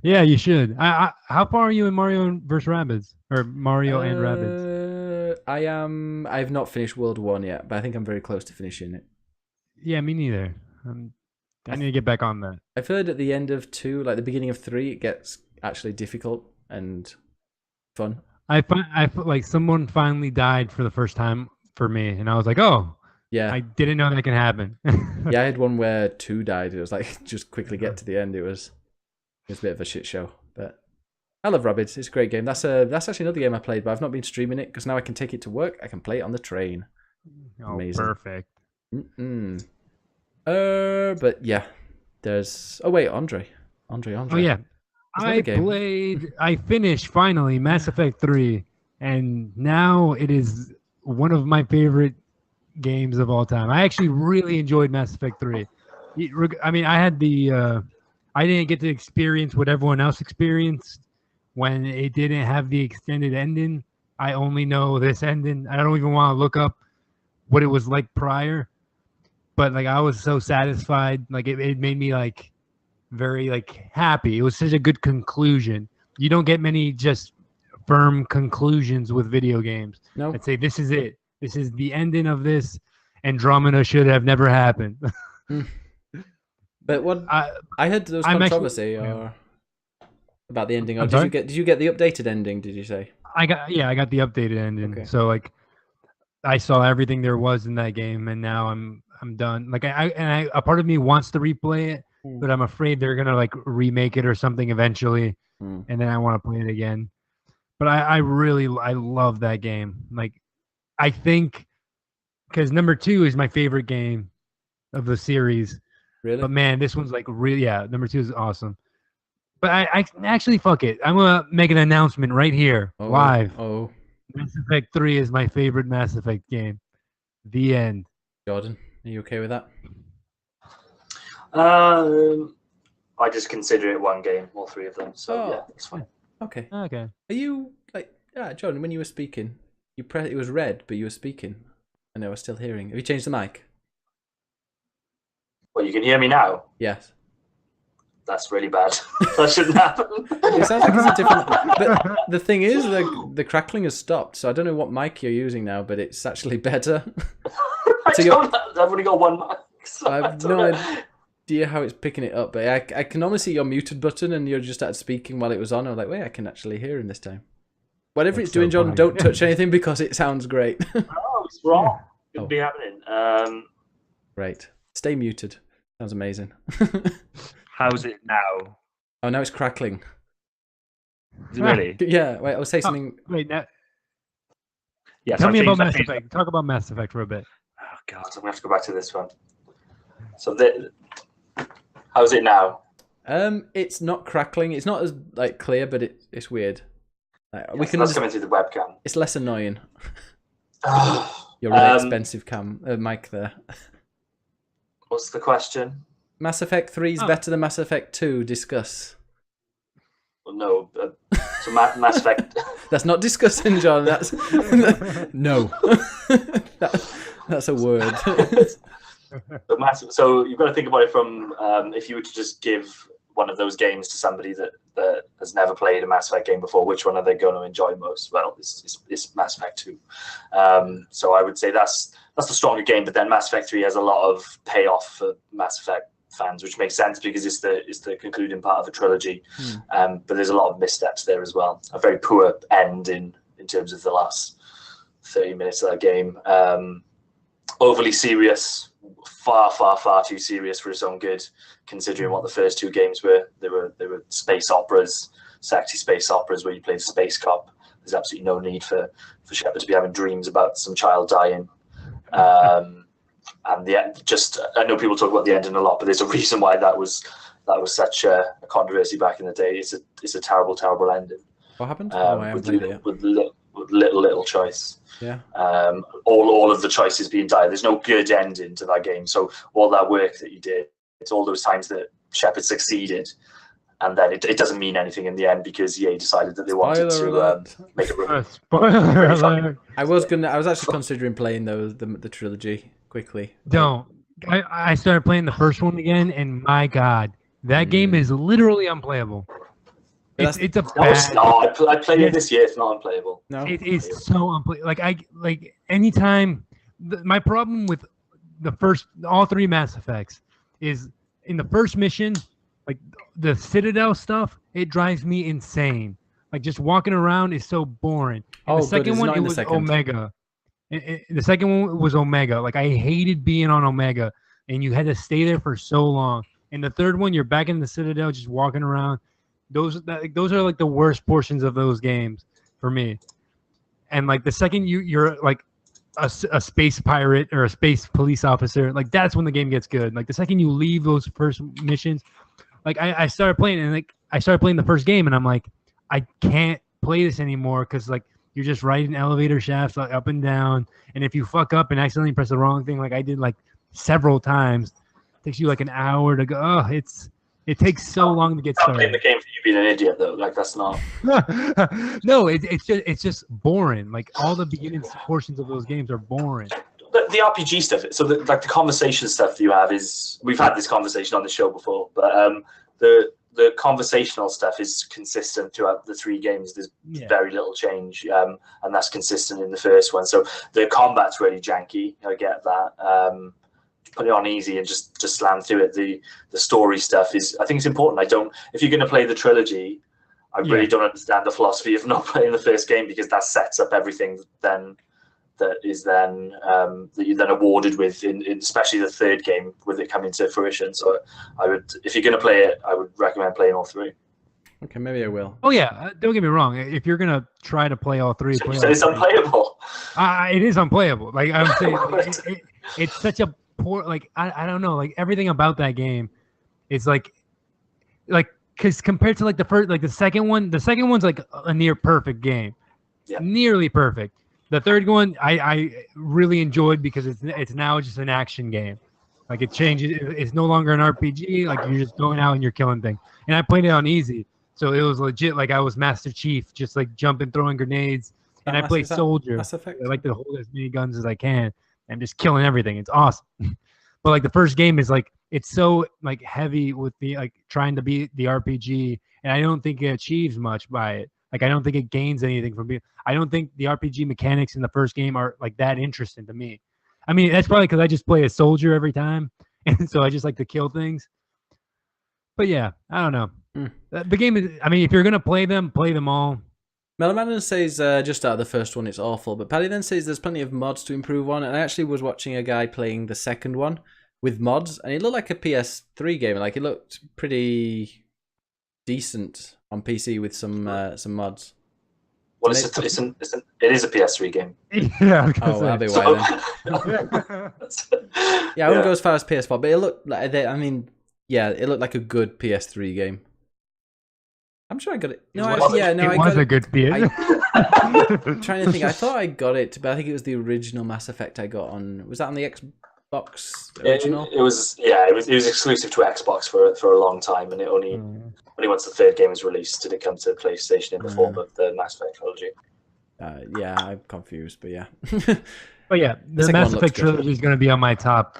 Yeah, you should. How far are you in Mario vs. Rabbids? Or Mario and Rabbids? I've not finished World 1 yet, but I think I'm very close to finishing it. Yeah, me neither. I need to get back on that. I've heard at the end of 2, like the beginning of 3, it gets actually difficult and fun. I feel like someone finally died for the first time for me, and I was like, oh, yeah, I didn't know that can happen. Yeah, I had one where 2 died. It was like just quickly get to the end. It was a bit of a shit show, but I love Rabbids. It's a great game. That's actually another game I played, but I've not been streaming it because now I can take it to work. I can play it on the train. Oh, amazing. Perfect. But yeah, there's. Oh wait, Andre. Oh yeah, I finished finally Mass Effect 3, and now it is one of my favorite games of all time. I actually really enjoyed Mass Effect 3. I mean, I had I didn't get to experience what everyone else experienced when it didn't have the extended ending. I only know this ending. I don't even want to look up what it was like prior. But like I was so satisfied. Like it made me like very like happy. It was such a good conclusion. You don't get many just firm conclusions with video games. No. I'd say this is it. This is the ending of this. Andromeda should have never happened. But what I heard there was controversy about the ending. Or did you get the updated ending? Did you say? I got the updated ending. Okay. So like, I saw everything there was in that game, and now I'm done. Like a part of me wants to replay it, but I'm afraid they're gonna like remake it or something eventually, and then I want to play it again. But I love that game. Like, I think because number 2 is my favorite game of the series. Really? But man, this one's like really, number 2 is awesome. But I actually, fuck it. I'm gonna make an announcement right here, live. Oh. Mass Effect 3 is my favorite Mass Effect game. The end. Jordan, are you okay with that? I just consider it one game, all three of them. So yeah, it's fine. Okay. Okay. Are you like Jordan? When you were speaking, it was red, but you were speaking, and I was still hearing. Have you changed the mic? Well, you can hear me now. Yes. That's really bad. That shouldn't happen. It sounds like it's a different. But the thing is, the crackling has stopped. So I don't know what mic you're using now, but it's actually better. I've only got one mic. So I have no idea how it's picking it up, but I can almost see your muted button, and you're just started speaking while it was on. I was like, wait, I can actually hear him this time. Whatever it's doing, Jordan, don't touch anything because it sounds great. Oh, it's wrong. Shouldn't be happening. Great. Stay muted. Sounds amazing. How's it now? Oh, now it's crackling. Is it really? Yeah. Wait, I'll say something. Wait, now, Yes. tell I've me about changed- I've Mass changed- Effect. Talk about Mass Effect for a bit. Oh god, I'm gonna have to go back to this one. So, how's it now? It's not crackling. It's not as like clear, but it's weird. Like, we Yes, can. that's coming through the webcam. It's less annoying. Oh, Your really expensive mic there. what's the question? Mass Effect 3 is better than Mass Effect 2. Discuss. Well, no. So Mass Effect. That's not discussing, John. That's no. That's a word. So you've got to think about it from if you were to just give one of those games to somebody that has never played a Mass Effect game before, which one are they going to enjoy most? Well, it's Mass Effect 2. So I would say that's the stronger game, but then Mass Effect 3 has a lot of payoff for Mass Effect fans, which makes sense because it's the concluding part of a trilogy. But there's a lot of missteps there as well. A very poor end in terms of the last 30 minutes of that game. Overly serious, far too serious for its own good, considering what the first two games were. They were space operas, sexy space operas where you played a space cop. There's absolutely no need for Shepard to be having dreams about some child dying. And I know people talk about the ending a lot, but there's a reason why that was such a controversy back in the day. It's a terrible ending. What happened? I haven't played it yet. With little choice. Yeah. All of the choices being dire. There's no good ending to that game. So all that work that you did, it's all those times that Shepard succeeded, and then it doesn't mean anything in the end because EA decided that they wanted to make it. Spoiler alert. I was actually considering playing the trilogy quickly. Don't. I started playing the first one again, and my God, that game is literally unplayable. It's a No, it's bad. not. I played it this year. It's not unplayable. No. It is so unplayable. Like anytime. My problem with all three Mass Effects is in the first mission, like the Citadel stuff, it drives me insane. Like just walking around is so boring. And the second one, it was Omega. The second one was Omega. Like I hated being on Omega, and you had to stay there for so long. And the third one, you're back in the Citadel, just walking around. Those are like the worst portions of those games for me. And like the second you're like a space pirate or a space police officer, like that's when the game gets good. Like the second you leave those first missions, like I started playing and like I started playing the first game and I'm like, I can't play this anymore because like you're just riding elevator shafts like, up and down, and if you fuck up and accidentally press the wrong thing, like I did like several times, it takes you like an hour to go. Oh, it takes so long to get I'm playing Oh, the started. game for you being an idiot though. Like that's not. No, it's just boring. Like all the beginning portions of those games are boring. The RPG stuff. So the conversation stuff that you have is we've had this conversation on the show before, but the conversational stuff is consistent throughout the three games. There's very little change, and that's consistent in the first one. So the combat's really janky. I get that. Put it on easy and just slam through it. The story stuff is, I think it's important. If you're going to play the trilogy, I really don't understand the philosophy of not playing the first game because that sets up everything that you're then awarded with in especially the third game with it coming to fruition. So if you're going to play it, I would recommend playing all three. Okay, maybe I will. Oh yeah, don't get me wrong. If you're gonna try to play all three, So it's unplayable. It is unplayable. Like I'm saying, it's such a poor. Like I don't know. Like everything about that game, is like because compared to like the first, like the second one's like a near perfect game, nearly perfect. The third one I really enjoyed because it's now just an action game. Like it changes. It's no longer an RPG. Like you're just going out and you're killing things. And I played it on easy, so it was legit. Like I was Master Chief, just like jumping, throwing grenades. And I played Soldier. Mass Effect? I like to hold as many guns as I can and just killing everything. It's awesome. But like the first game is like it's so like heavy with the like trying to be the RPG, and I don't think it achieves much by it. Like I don't think it gains anything from being. I don't think the RPG mechanics in the first game are like that interesting to me. I mean, that's probably because I just play a soldier every time, and so I just like to kill things. But yeah, I don't know. The game is. I mean, if you're gonna play them all. Meloman says just out of the first one it's awful, but Paddy then says there's plenty of mods to improve on, and I actually was watching a guy playing the second one with mods, and it looked like a PS3 game. Like it looked pretty decent on PC with some mods. Well, it is a PS3 game. Yeah. That'd be why then. Yeah, I wouldn't go as far as PS4, but it looked like it looked like a good PS3 game. I'm sure I got it. No, actually, yeah, no, I got it. It was a good PS. I'm trying to think. I thought I got it, but I think it was the original Mass Effect I got on. Was that on the Xbox original? It was exclusive to Xbox for a long time, and it only once the third game was released did it come to PlayStation in the form of the Mass Effect trilogy. Yeah, I'm confused, but yeah. But yeah, the Mass Effect trilogy is going to be on my top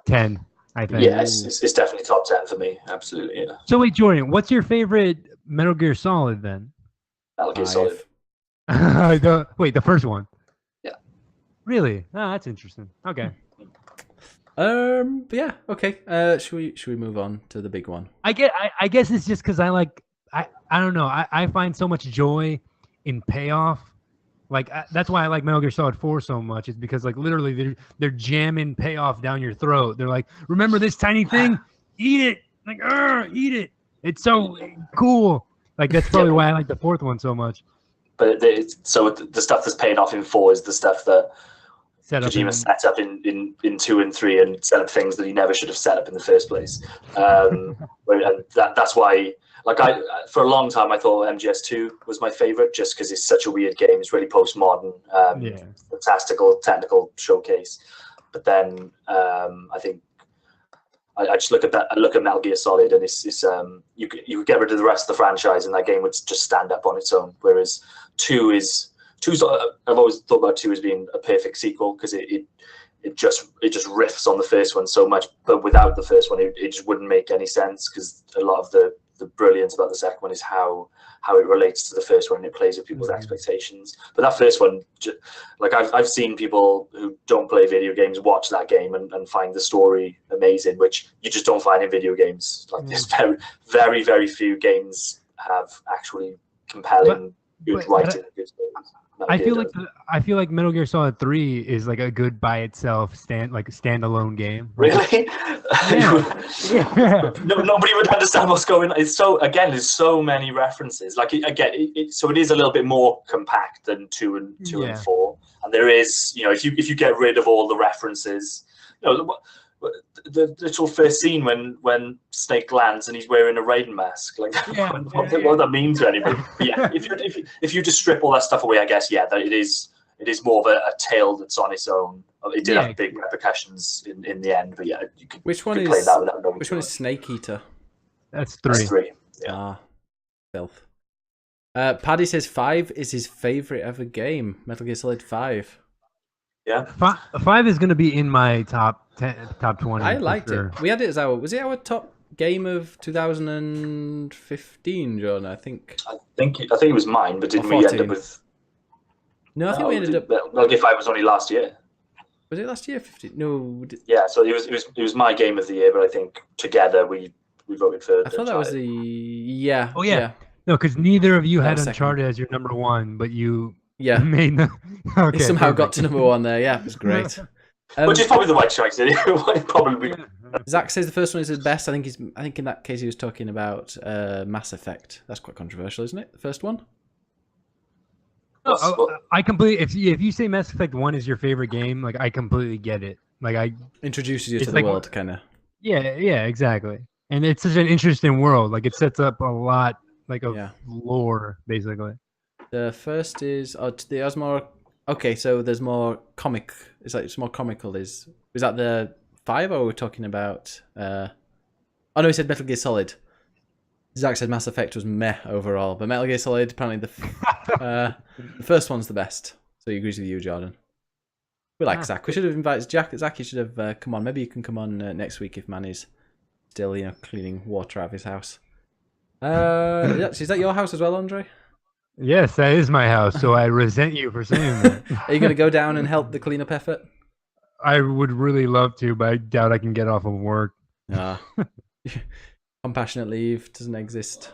10. I think. Yeah, it's definitely top 10 for me. Absolutely. Yeah. So wait, Jordan, what's your favorite Metal Gear Solid then? Metal Gear Solid. The first one. Yeah. Really? Oh, that's interesting. Okay. Yeah. Okay. Should we move on to the big one? I guess it's just because I don't know. I find so much joy in payoff. Like that's why I like Metal Gear Solid 4 so much. Is because like literally they're jamming payoff down your throat. They're like, remember this tiny thing? Eat it. Like, eat it. It's so cool. Like that's probably why I like the fourth one so much. But so the stuff that's paying off in 4 is the stuff that Kojima set up in 2 and 3 and set up things that he never should have set up in the first place. And that's why. Like for a long time, I thought MGS2 was my favorite, just because it's such a weird game. It's really postmodern, fantastical, technical showcase. But then I think I just look at that. I look at Metal Gear Solid, and it's you could get rid of the rest of the franchise, and that game would just stand up on its own. Whereas 2's I've always thought about 2 as being a perfect sequel because it just riffs on the first one so much, but without the first one, it just wouldn't make any sense because a lot of the brilliance about the second one is how it relates to the first one and it plays with people's expectations. But that first one, like I've seen people who don't play video games watch that game and find the story amazing, which you just don't find in video games. Like there's very, very few games have actually compelling, good writing, good stories. I feel like Metal Gear Solid 3 is like a good by itself standalone game. Really? Yeah. Nobody would understand what's going on. There's so many references. Like so it is a little bit more compact than 2 and 4. And there is, if you get rid of all the references, the literal first scene when Snake lands and he's wearing a Raiden mask, like what would that mean to anybody? But yeah, if you just strip all that stuff away, I guess that it is more of a tale that's on its own. It did have big repercussions in the end, but yeah, you could. Which one is play that without knowing which one is Snake Eater? That's 3. That's 3. Yeah. Filth. Paddy says 5 is his favorite ever game. Metal Gear Solid 5. Yeah. 5 is going to be in my top 20. I liked it. We had it as was it our top game of 2015, John? I think it was mine, but didn't we end up with? No, I think we ended up. Metal Gear 5 was only last year. Was it last year? 15? No. Yeah, so it was my game of the year, but I think together we voted for. I thought that was the Oh yeah. No, because neither of you had second. Uncharted as your number 1, but you. Yeah. Made the. Okay, it somehow got to number 1 there. Yeah, it was great. Which is probably the right choice. Probably. Zach says the first one is his best. I think in that case he was talking about Mass Effect. That's quite controversial, isn't it? The first one. I completely. If you say Mass Effect 1 is your favorite game, like I completely get it. Like I introduces you to the world, kind of. Yeah, exactly. And it's such an interesting world. Like it sets up a lot, like of lore, basically. The first is there's more. Okay, so there's more comic. It's more comical. Is that the 5 or we're talking about? Oh no, he said Metal Gear Solid. Zach said Mass Effect was meh overall, but Metal Gear Solid apparently the first one's the best. So he agrees with you, Jordan. We like Zach. We should have invited Zach. You should have come on. Maybe you can come on next week if Manny's still, cleaning water out of his house. Is that your house as well, Andre? Yes, that is my house, so I resent you for saying that. Are you going to go down and help the cleanup effort? I would really love to, but I doubt I can get off of work. Ah. Compassionate leave doesn't exist.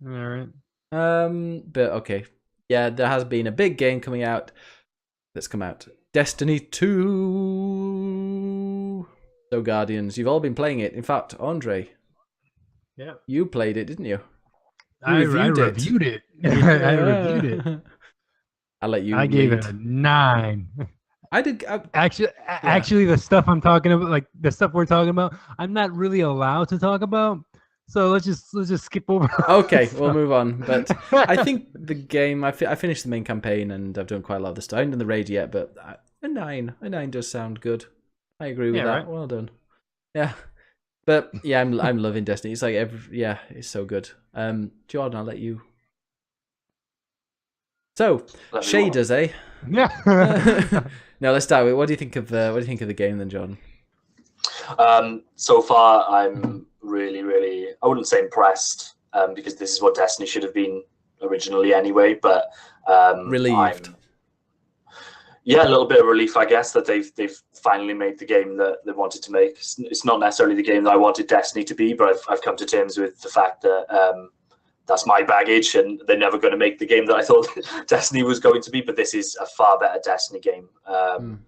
All right. But okay. Yeah, there has been a big game coming out that's come out. Destiny 2. So Guardians, you've all been playing it. In fact, Andre, Yeah. you played it, didn't you? I reviewed it. I reviewed it. I'll let you I gave lead. it a 9. I did. Actually, the stuff I'm talking about, like the stuff we're talking about, I'm not really allowed to talk about. So let's just skip over. Okay, we'll move on. But I think the game, I finished the main campaign and I've done quite a lot of the stuff. I haven't done the raid yet, but a 9 does sound good. I agree with that. Right? Well done. Yeah, but yeah, I'm loving Destiny. It's like it's so good. Jordan, I'll let you. So shaders, eh? Yeah. No, let's start with what do you think of the game then, Jordan? So far, I'm really, I wouldn't say impressed, because this is what Destiny should have been originally anyway. But Relieved. Yeah, a little bit of relief, I guess, that they've finally made the game that they wanted to make. It's not necessarily the game that I wanted Destiny to be, but I've come to terms with the fact that that's my baggage, and they're never going to make the game that I thought Destiny was going to be. But this is a far better Destiny game, and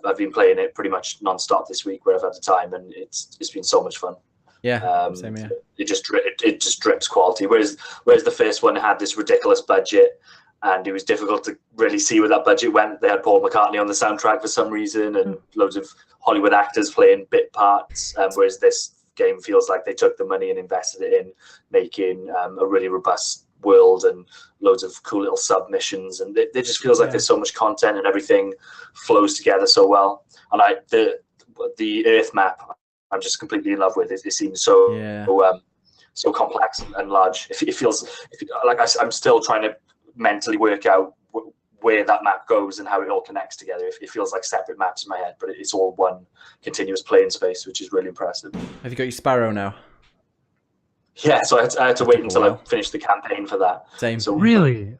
I've been playing it pretty much non-stop this week where I've had the time, and it's been so much fun. Yeah, same here. It just drips quality. Whereas the first one had this ridiculous budget, and it was difficult to really see where that budget went. They had Paul McCartney on the soundtrack for some reason, and loads of Hollywood actors playing bit parts. Whereas this game feels like they took the money and invested it in making a really robust world and loads of cool little submissions. And it just feels like there's so much content and everything flows together so well. And the Earth map, I'm just completely in love with it. It seems so so complex and large. It feels like I'm still trying to mentally work out where that map goes and how it all connects together. It feels like separate maps in my head, but it's all one continuous playing space, which is really impressive. Have you got your Sparrow now? Yeah, so I had to wait until I finished the campaign for that. Same. So Really?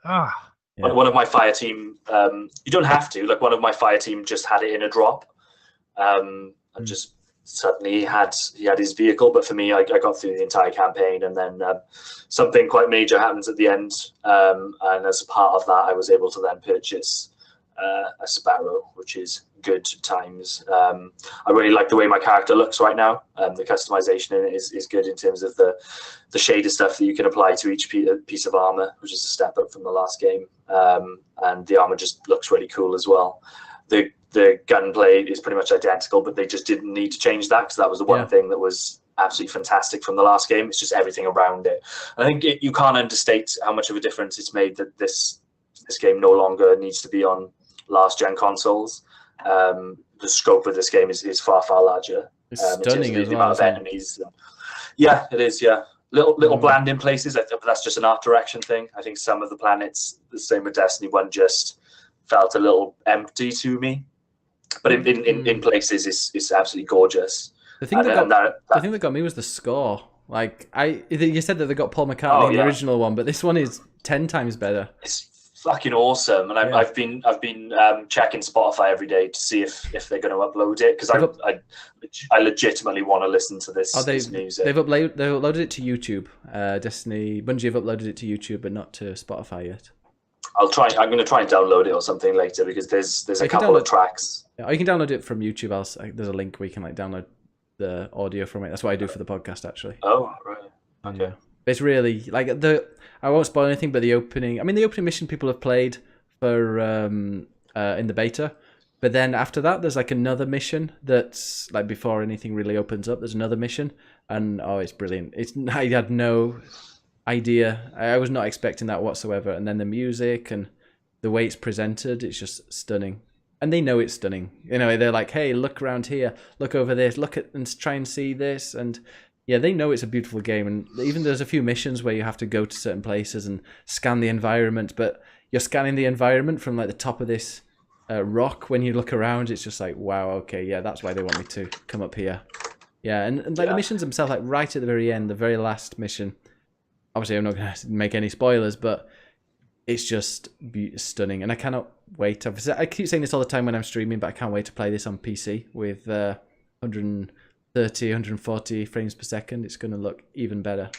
one of my fire team, you don't have to, like one of my fire team just had it in a drop, and just suddenly he had his vehicle. But for me, I got through the entire campaign, and then something quite major happens at the end, and as a part of that, I was able to then purchase a Sparrow, which is good times. I really like the way my character looks right now. The customization in it is good in terms of the shader stuff that you can apply to each piece of armor, which is a step up from the last game, and the armor just looks really cool as well. The gunplay is pretty much identical, but they just didn't need to change that, because that was the one thing that was absolutely fantastic from the last game. It's just everything around it. I think you can't understate how much of a difference it's made that this game no longer needs to be on last gen consoles. The scope of this game is far larger. It's stunning as the well. amount of enemies. Yeah, it is. Yeah, little bland in places, but that's just an art direction thing. I think some of the planets, the same with Destiny 1, just felt a little empty to me. But in places, it's absolutely gorgeous. The thing that got me was the score. Like you said that they got Paul McCartney in the original one, but this one is 10 times better. It's fucking awesome, and I've been checking Spotify every day to see if they're going to upload it, because I legitimately want to listen to this music. They've uploaded it to YouTube. Bungie have uploaded it to YouTube, but not to Spotify yet. I'm going to try and download it or something later, because there's a couple of tracks. Yeah, you can download it from YouTube. There's a link where you can download the audio from it. That's what I do for the podcast, actually. Oh, right. Okay. Yeah. It's really I won't spoil anything, but the opening mission people have played for in the beta, but then after that there's another mission that's before anything really opens up. There's another mission, and it's brilliant. I had no idea. I was not expecting that whatsoever. And then the music and the way it's presented, it's just stunning. And they know it's stunning. You know, they're like, hey, look around here, look over this, look at and try and see this. And yeah, they know it's a beautiful game. And even there's a few missions where you have to go to certain places and scan the environment, but you're scanning the environment from like the top of this rock. When you look around, it's just like, wow, okay, yeah, that's why they want me to come up here. Yeah, and like the missions themselves, like right at the very end, the very last mission. Obviously, I'm not going to make any spoilers, but it's just stunning, and I cannot wait. Obviously, I keep saying this all the time when I'm streaming, but I can't wait to play this on PC with 130, 140 frames per second. It's going to look even better,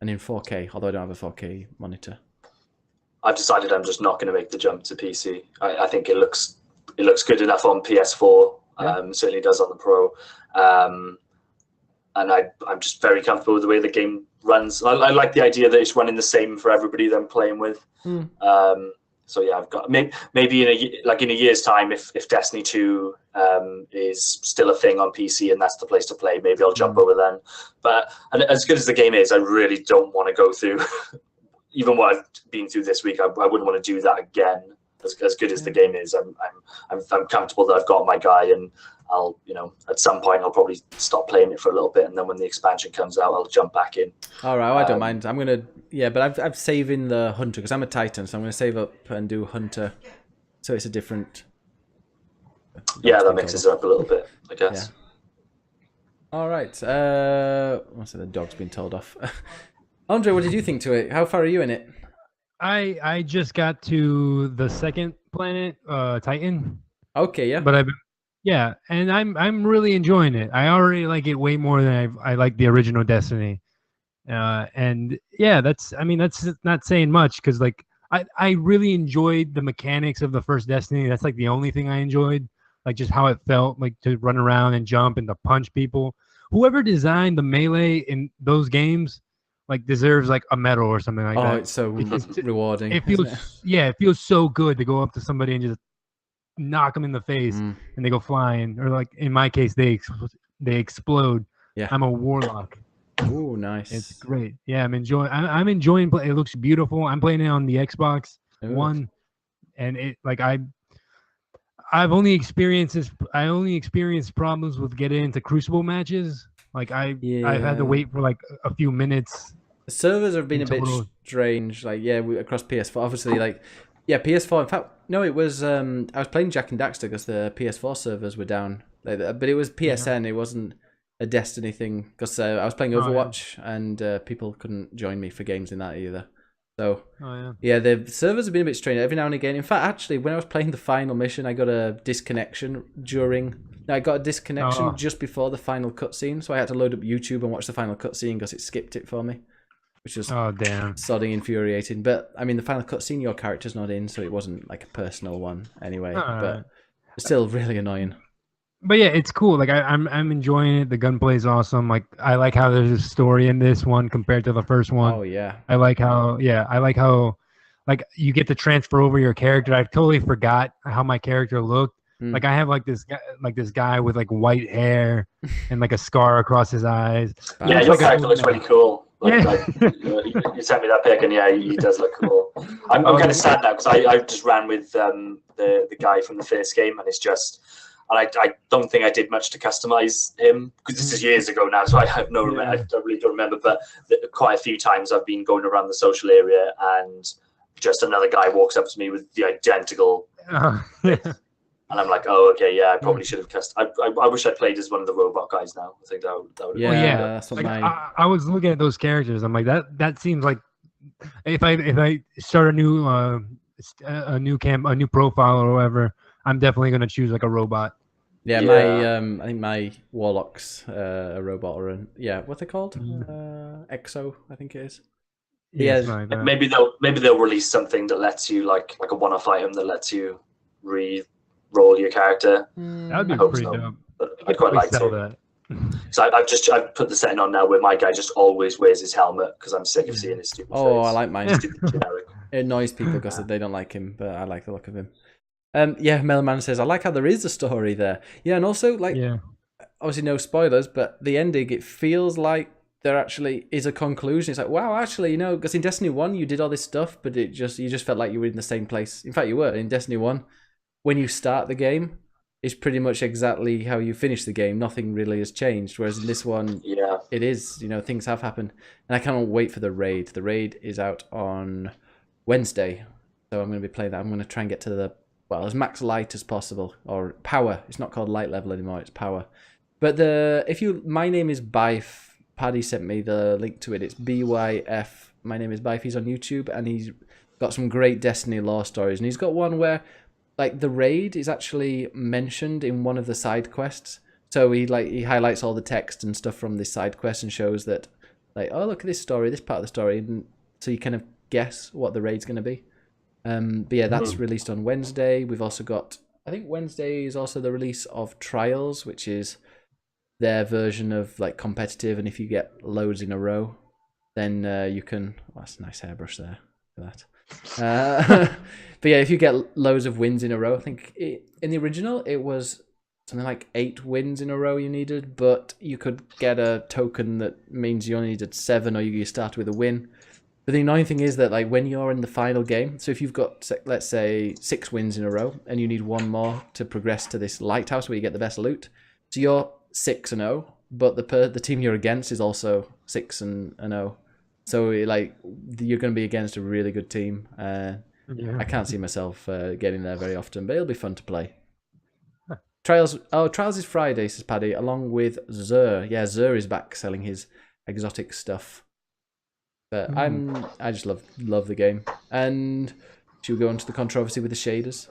and in 4K. Although I don't have a 4K monitor. I've decided I'm just not going to make the jump to PC. I think it looks good enough on PS4. Certainly does on the Pro. And I'm just very comfortable with the way the game runs. I like the idea that it's running the same for everybody that I'm playing with. So yeah, I've got maybe in a year's time, if Destiny 2 is still a thing on PC and that's the place to play, maybe I'll jump over then. But and as good as the game is, I really don't want to go through even what I've been through this week. I wouldn't want to do that again. As good as the game is, I'm comfortable that I've got my guy, and I'll, at some point I'll probably stop playing it for a little bit, and then when the expansion comes out, I'll jump back in. All right, I don't mind. I'm gonna, but I'm saving the hunter because I'm a Titan, so I'm gonna save up and do hunter, so it's a different. Yeah, that mixes it up a little bit, I guess. Yeah. All right. What's the dog's been told off? Andre, what did you think to it? How far are you in it? I just got to the second planet, Titan. Okay, yeah. But and I'm really enjoying it. I already like it way more than I like the original Destiny. And yeah, that's not saying much because like I really enjoyed the mechanics of the first Destiny. That's like the only thing I enjoyed, like just how it felt like to run around and jump and to punch people. Whoever designed the melee in those games like deserves like a medal or something like that. Oh, it's so rewarding. It feels it feels so good to go up to somebody and just knock them in the face and they go flying, or like in my case they explode. Yeah, I'm a warlock. Oh, nice. It's great. Yeah, I'm enjoying play. It looks beautiful. I'm playing it on the Xbox One, and it like I've only experienced this. I only experienced problems with getting into Crucible matches. Like I've had to wait for like a few minutes. The servers have been a bit strange. Like across PS4, obviously. Like PS4. In fact, no, it was. I was playing Jack and Daxter because the PS4 servers were down. But it was PSN. It wasn't a Destiny thing because I was playing Overwatch and people couldn't join me for games in that either. So the servers have been a bit strange every now and again. In fact, actually, when I was playing the final mission, I got a disconnection just before the final cutscene, so I had to load up YouTube and watch the final cutscene because it skipped it for me, which was sodding infuriating. But I mean, the final cutscene, your character's not in, so it wasn't like a personal one anyway. But it's still really annoying. But yeah, it's cool. Like I'm enjoying it. The gunplay is awesome. Like I like how there's a story in this one compared to the first one. Oh yeah. I like how like you get to transfer over your character. I totally forgot how my character looked. Like I have like this guy with like white hair and like a scar across his eyes. Yeah, your character looks really cool. You sent me that pic, and he does look cool. I'm kind of sad now because I just ran with the guy from the first game, and it's just. And I don't think I did much to customize him because this is years ago now, so I have I really don't remember. But quite a few times I've been going around the social area, and just another guy walks up to me with the identical. And I'm like, oh, okay, yeah, I probably should have custom. I wish I played as one of the robot guys now. I think that would. That's what like, I was looking at those characters. I'm like, that seems like if I start a new profile or whatever, I'm definitely gonna choose like a robot. Yeah, my I think my warlock's a robot or what's it called? Exo, I think it is. Maybe they'll release something that lets you like a one-off item that lets you re-roll your character. That'd be pretty dope. I'd quite like to. So I've put the setting on now where my guy just always wears his helmet because I'm sick of seeing his stupid face. I like mine. Generic. It annoys people because they don't like him, but I like the look of him. Melman says, I like how there is a story there. Yeah, and also, obviously no spoilers, but the ending, it feels like there actually is a conclusion. It's like, wow, actually, because in Destiny 1 you did all this stuff, but you just felt like you were in the same place. In fact, you were in Destiny 1. When you start the game, it's pretty much exactly how you finish the game. Nothing really has changed. Whereas in this one, it is, things have happened. And I cannot wait for the raid. The raid is out on Wednesday. So I'm going to be playing that. I'm going to try and get to as max light as possible. Or power. It's not called light level anymore, it's power. But my name is Byf. Paddy sent me the link to it. It's BYF. My name is Byf. He's on YouTube, and he's got some great Destiny lore stories. And he's got one where, like, the raid is actually mentioned in one of the side quests. So he highlights all the text and stuff from this side quest and shows that, like, oh, look at this story, this part of the story, and so you kind of guess what the raid's going to be. But yeah, that's released on Wednesday. We've also got, I think Wednesday is also the release of Trials, which is their version of like competitive, and if you get loads in a row, then you can. Oh, that's a nice hairbrush there for that. But yeah, if you get loads of wins in a row, I think in the original it was something like 8 wins in a row you needed, but you could get a token that means you only needed 7, or you start with a win. But the annoying thing is that, like, when you're in the final game, so if you've got, let's say, 6 wins in a row, and you need 1 more to progress to this lighthouse where you get the best loot, so you're 6-0, but the team you're against is also 6-0. So like you're going to be against a really good team. I can't see myself getting there very often, but it'll be fun to play. Trials is Friday, says Paddy, along with Xur. Yeah, Xur is back selling his exotic stuff. But I just love the game. And should we go on to the controversy with the shaders?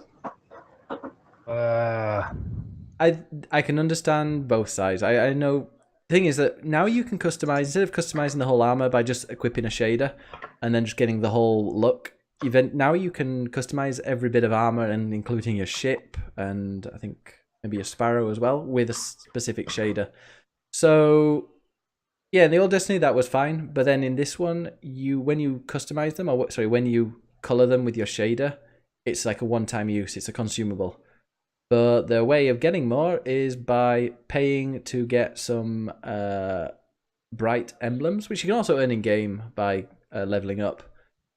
I can understand both sides. I know the thing is that now you can customize, instead of customizing the whole armor by just equipping a shader and then just getting the whole look. Now you can customize every bit of armor, and including your ship and I think maybe a sparrow as well with a specific shader. So yeah, in the old Destiny that was fine, but then in this one, when you customize them, when you color them with your shader, it's like a one-time use. It's a consumable. But the way of getting more is by paying to get some bright emblems, which you can also earn in game by leveling up.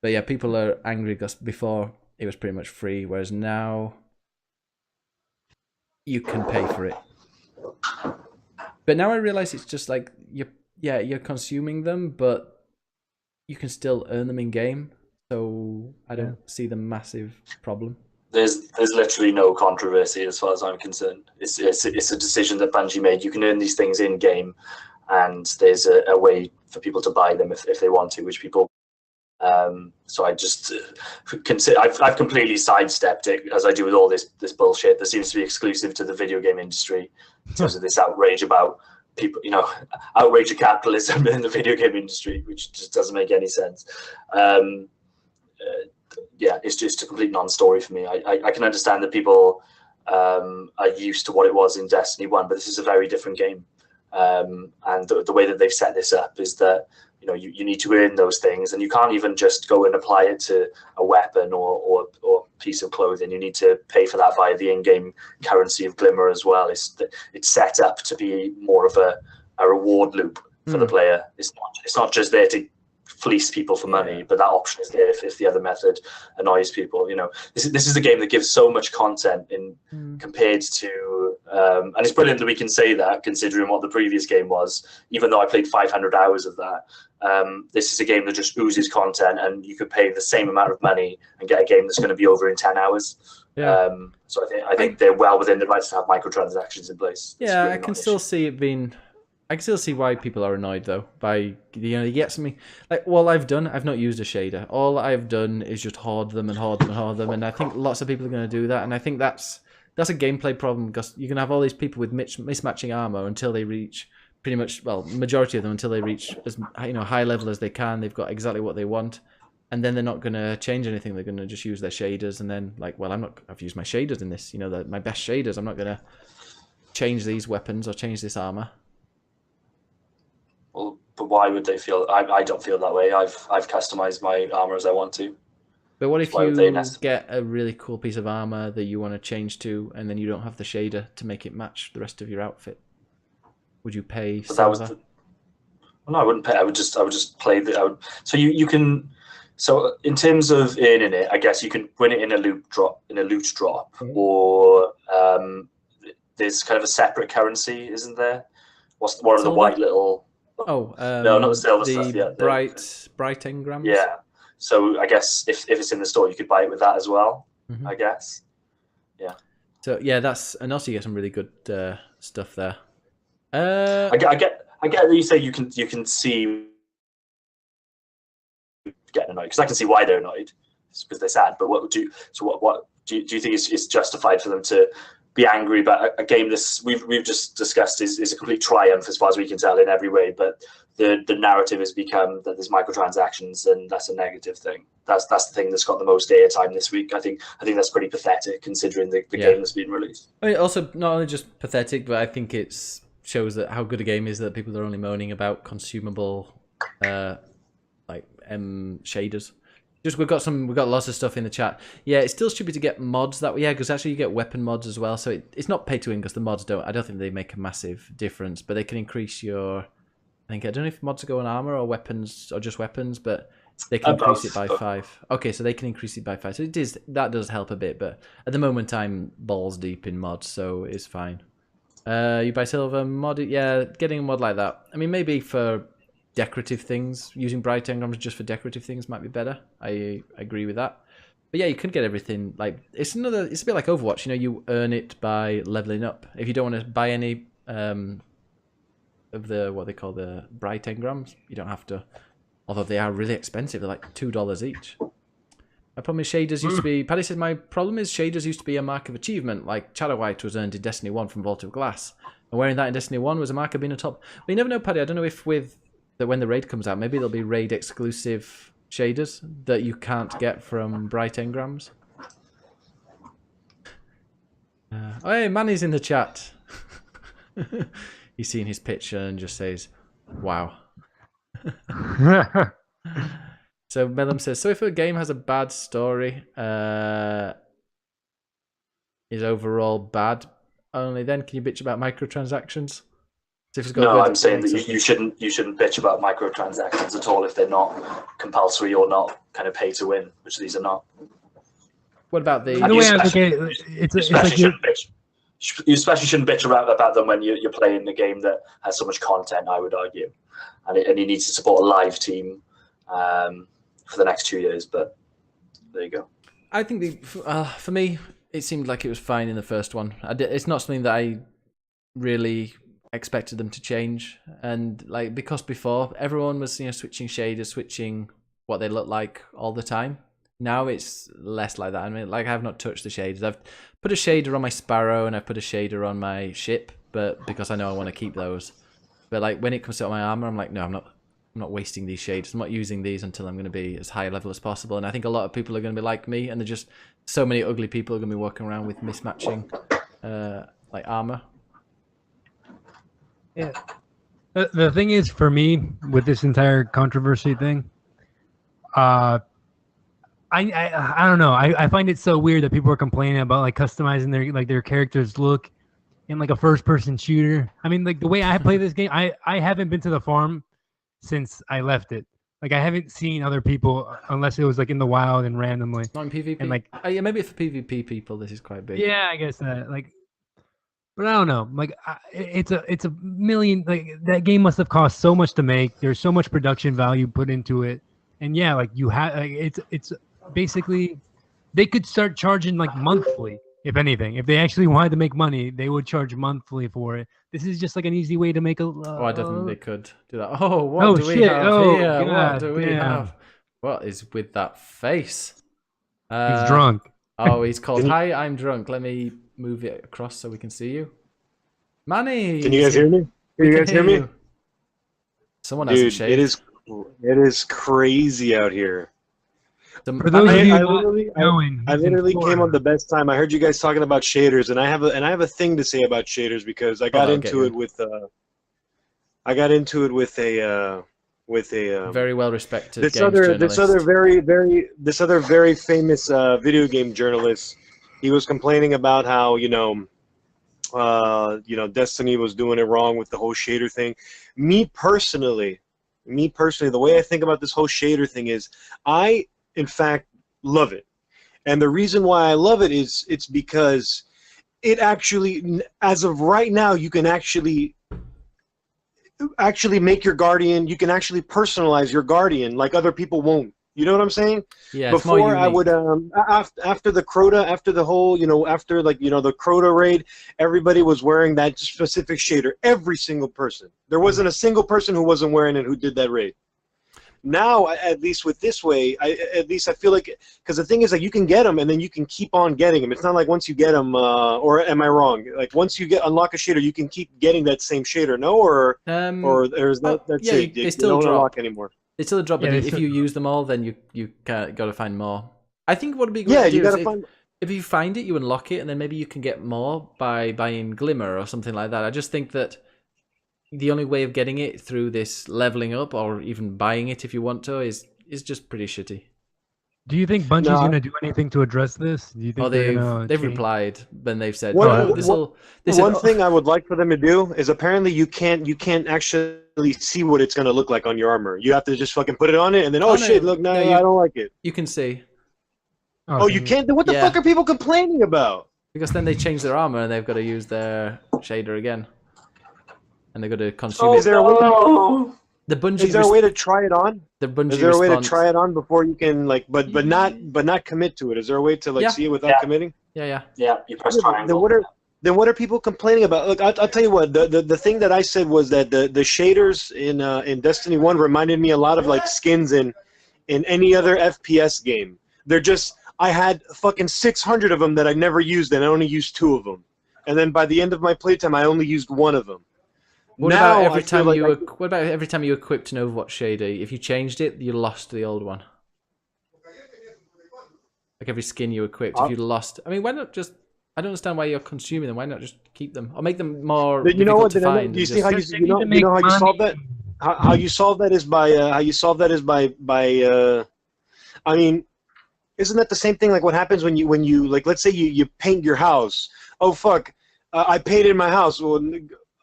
But yeah, people are angry because before it was pretty much free, whereas now you can pay for it. But now I realize it's just like you're consuming them, but you can still earn them in game. So I don't see the massive problem. There's literally no controversy as far as I'm concerned. It's a decision that Bungie made. You can earn these things in game, and there's a way for people to buy them if they want to, which people. So I just consider I've completely sidestepped it, as I do with all this bullshit that seems to be exclusive to the video game industry in terms of this outrage about people, outrage of capitalism in the video game industry, which just doesn't make any sense. Yeah, it's just a complete non-story for me. I can understand that people are used to what it was in Destiny 1, but this is a very different game. And the way that they've set this up is that you need to earn those things, and you can't even just go and apply it to a weapon or piece of clothing. You need to pay for that via the in-game currency of Glimmer as well. It's set up to be more of a reward loop for the player. It's not just there to fleece people for money, but that option is there if the other method annoys people. This is a game that gives so much content compared to and it's brilliant that we can say that, considering what the previous game was, even though I played 500 hours of that. This is a game that just oozes content, and you could pay the same amount of money and get a game that's going to be over in 10 hours. So I think they're well within the rights to have microtransactions in place. Yeah, I can still see it being. I can still see why people are annoyed though. By you get something like I've not used a shader. All I've done is just hoard them, and I think lots of people are going to do that. And I think that's a gameplay problem, because you can have all these people with mismatching armor until they reach pretty much, majority of them until they reach as high level as they can. They've got exactly what they want, and then they're not going to change anything. They're going to just use their shaders, and then I've used my shaders in this. My best shaders. I'm not going to change these weapons or change this armor. Well, but why would they feel? I don't feel that way. I've customized my armor as I want to. But what if you get a really cool piece of armor that you want to change to, and then you don't have the shader to make it match the rest of your outfit? Would you pay silver? Well, no, I wouldn't pay. I would just play the. So you can. So in terms of earning it, I guess you can win it in a loot drop, or there's kind of a separate currency, isn't there? What are the Silver? white little? Oh, No, not the silver the stuff. Yeah, bright engrams. yeah. So I guess if it's in the store, you could buy it with that as well. Mhm. I guess. So yeah, and also you get some really good stuff there. I get that you say you can see getting annoyed, because I can see why they're annoyed. It's because they're sad. But what do you think is justified for them to be angry about a game we've just discussed is a complete triumph as far as we can tell in every way, but the narrative has become that there's microtransactions and that's a negative thing. That's the thing that's got the most airtime this week. I think that's pretty pathetic considering the game that's been released. I mean, also not only just pathetic, but I think it shows that how good a game is that people are only moaning about consumable shaders. We've got lots of stuff in the chat. Yeah, it's still stupid to get mods that way. Yeah, because actually you get weapon mods as well. So it's not pay to win because the mods I don't think they make a massive difference, but they can increase your. I don't know if mods go on armor or weapons or just weapons, but they can increase it by 5. Okay, so they can increase it by 5. So that does help a bit, but at the moment I'm balls deep in mods, so it's fine. You buy silver mod? Yeah, getting a mod like that. I mean, maybe for decorative things, using bright engrams just for decorative things might be better. I agree with that. But yeah, you can get everything. Like it's a bit like Overwatch. You earn it by leveling up. If you don't want to buy any of the what they call the bright engrams, you don't have to. Although they are really expensive, they're like $2 each. My problem is shaders used to be. Paddy says my problem is shaders used to be a mark of achievement, like Shadow White was earned in Destiny 1 from Vault of Glass, and wearing that in Destiny 1 was a mark of being a top. But you never know, Paddy. I don't know if when the raid comes out, maybe there'll be raid exclusive shaders that you can't get from bright engrams. Oh, hey, Manny's in the chat. He's seen his picture and just says, "Wow." So Melum says, so if a game has a bad story, is overall bad, only then can you bitch about microtransactions? So if it's got No, good, I'm saying that you shouldn't bitch about microtransactions at all if they're not compulsory or not kind of pay to win, which these are not. What about the? The way I look at it, You especially shouldn't bitch about them when you're playing a game that has so much content, I would argue, and he needs to support a live team for the next 2 years. But there you go. I think for me, it seemed like it was fine in the first one. It's not something that I really expected them to change, and because before everyone was switching shaders, switching what they look like all the time. Now it's less like that. I mean, I have not touched the shaders. I've put a shader on my Sparrow and I've put a shader on my ship, but because I know I want to keep those. But when it comes to my armor, I'm like, no, I'm not wasting these shaders. I'm not using these until I'm going to be as high a level as possible. And I think a lot of people are going to be like me, and they're just so many ugly people are going to be walking around with mismatching armor. Yeah. The thing is, for me, with this entire controversy thing, I don't know. I find it so weird that people are complaining about customizing their characters' look in a first-person shooter. I mean, the way I play this game, I haven't been to the farm since I left it. I haven't seen other people unless it was in the wild and randomly. Not in PvP. And yeah, maybe for PvP people, this is quite big. Yeah, I guess that. But I don't know. It's a million. That game must have cost so much to make. There's so much production value put into it, and yeah, you have. It's basically, they could start charging monthly. If anything, if they actually wanted to make money, they would charge monthly for it. This is just an easy way to make a. I definitely could do that. Oh, what do we have here? What do we have? What is with that face? He's drunk. Oh, he's called. Hi, I'm drunk. Let me move it across so we can see you. Manny! Can you guys hear me? Can you guys hear me? Someone has a shade. It is crazy out here. For those of you I literally came on the best time. I heard you guys talking about shaders, and I have a thing to say about shaders because I got into it with a very well respected this other very famous video game journalist. He was complaining about how Destiny was doing it wrong with the whole shader thing. Me personally, me personally, the way I think about this whole shader thing is, I in fact love it, and the reason why I love it is it's because it actually, as of right now, you can actually make your Guardian. You can actually personalize your Guardian like other people won't. You know what I'm saying? Yeah. Before I would after the Crota, after the whole, after the Crota raid, everybody was wearing that specific shader. Every single person. There wasn't a single person who wasn't wearing it who did that raid. Now, at least with this way, I feel like, because the thing is, like, you can get them and then you can keep on getting them. It's not like once you get them, or am I wrong? Like once you unlock a shader, you can keep getting that same shader, no? Or is that's yeah, it? They still don't drop. unlock anymore. They still drop, but if you use them all, then you got to find more. I think what would be a good Yeah, idea you gotta is find. if you find it, you unlock it, and then maybe you can get more by buying Glimmer or something like that. I just think that the only way of getting it through this leveling up, or even buying it if you want to, is just pretty shitty. Do you think Bungie's going to do anything to address this? Do you think they've replied when they've said, one thing I would like for them to do is, apparently you can't actually see what it's going to look like on your armor. You have to just fucking put it on it and then shit, look, I don't like it. You can see. Oh, you can't? What the fuck are people complaining about? Because then they change their armor and they've got to use their shader again, and they've got to consume it. Is there a way? The Bungie is there a way to try it on? The Bungie is there a way to try it on before you can but not commit to it? Is there a way to see it without committing? Yeah. You press triangle. Then what are people complaining about? Look, I'll tell you what. The thing that I said was that the shaders in Destiny 1 reminded me a lot of like skins in any other FPS game. They're just, I had fucking 600 of them that I never used, and I only used 2 of them. And then by the end of my playtime, I only used 1 of them. What about every time you equipped an Overwatch shader? If you changed it, you lost the old one. Like every skin you equipped, if you lost, I mean, why not just? I don't understand why you're consuming them. Why not just keep them or make them more difficult to find? Do you see how you solve that? How you solve that is by I mean, isn't that the same thing? Like what happens when you like, let's say you paint your house. Oh fuck, I painted my house. Well,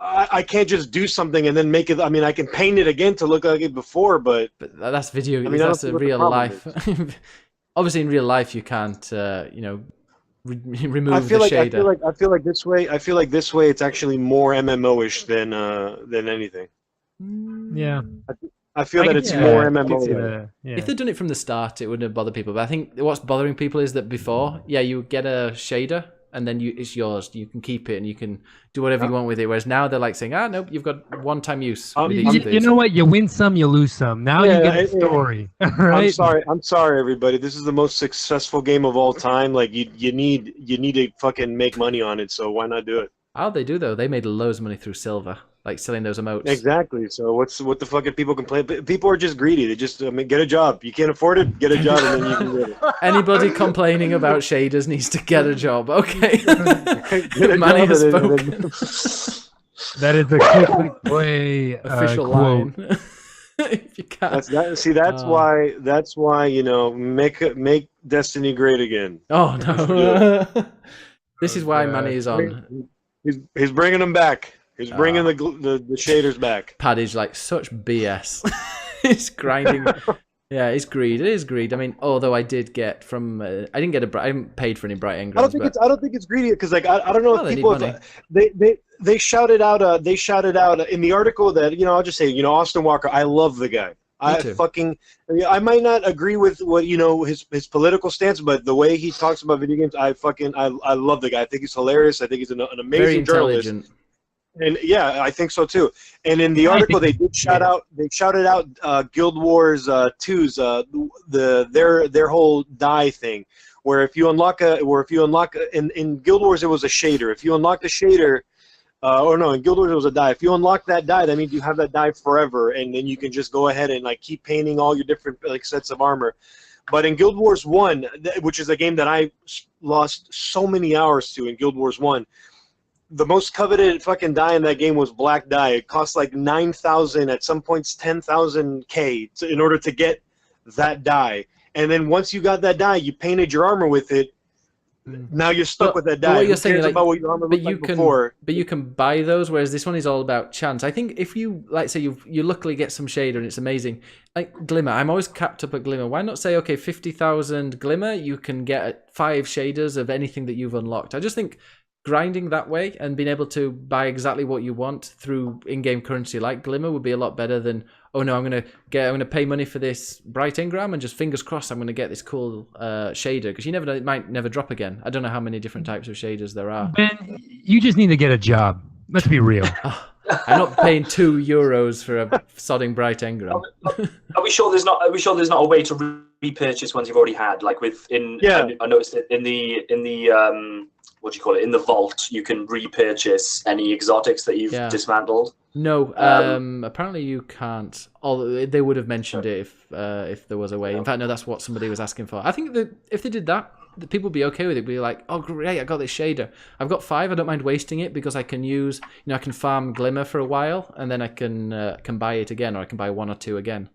I can't just do something and then make it. I mean, I can paint it again to look like it before, but that's video. I mean, that's a real life. Obviously, in real life, you can't, remove the shader. I feel like this way, it's actually more MMO-ish than anything. Yeah. I feel that it's more MMO. If they'd done it from the start, it wouldn't have bothered people. But I think what's bothering people is that before, you get a shader and then it's yours. You can keep it and you can do whatever you want with it. Whereas now they're like saying, nope, you've got one-time use. You know what? You win some, you lose some. Now you get a story. Right? I'm sorry, everybody. This is the most successful game of all time. Like you need to fucking make money on it. So why not do it? How'd they do though? They made loads of money through silver, like selling those emotes. Exactly. So what the fuck are people complaining? People are just greedy. They just get a job. You can't afford it, get a job, and then you can get it. Anybody complaining about shaders needs to get a job. Okay. Manny has spoken. That is a Click Play official quote. line. If you can. That's why make Destiny great again. Oh no. This is why Manny is on. He's bringing them back. He's bringing the shaders back. Paddy's like such BS. He's grinding. Yeah, it's greed. It is greed. I mean, although I did get from, I haven't paid for any bright engrams. I don't think it's greedy because like I don't know if people they shouted out in the article that I'll just say Austin Walker. I love the guy. I might not agree with what his political stance, but the way he talks about video games, I love the guy. I think he's hilarious. I think he's an amazing journalist. And yeah, I think so too. And in the article, they shouted out Guild Wars 2's their whole die thing, where if you unlock in Guild Wars it was a shader. If you unlock the shader. In Guild Wars it was a die. If you unlock that die, that means you have that die forever, and then you can just go ahead and like keep painting all your different sets of armor. But in Guild Wars 1, which is a game that I lost so many hours to in Guild Wars 1, the most coveted fucking die in that game was black dye. It cost like 9,000, at some points 10,000 K in order to get that die. And then once you got that die, you painted your armor with it. now you're stuck with that die. What you're Who saying, cares like, about what your armor looked like before? But you can buy those, whereas this one is all about chance. I think if you, like, say you luckily get some shader and it's amazing, like Glimmer, I'm always capped up at Glimmer. Why not say, okay, 50,000 Glimmer, you can get 5 shaders of anything that you've unlocked. I just think grinding that way and being able to buy exactly what you want through in-game currency like Glimmer would be a lot better than, oh no, I'm gonna pay money for this bright engram and just fingers crossed I'm gonna get this cool shader, because you never know, it might never drop again. I don't know how many different types of shaders there are. Ben, you just need to get a job. Let's be real. I'm not paying €2 for a sodding bright engram. Are we sure there's not a way to repurchase ones you've already had? Like I noticed that in the what do you call it? In the vault, you can repurchase any exotics that you've dismantled. No, apparently you can't. Although they would have mentioned it if there was a way. In fact, no, that's what somebody was asking for. I think that if they did that, the people would be okay with it. Be like, oh great, I got this shader. I've got 5. I don't mind wasting it because I can use, I can farm Glimmer for a while and then I can buy it again, or I can buy 1 or 2 again.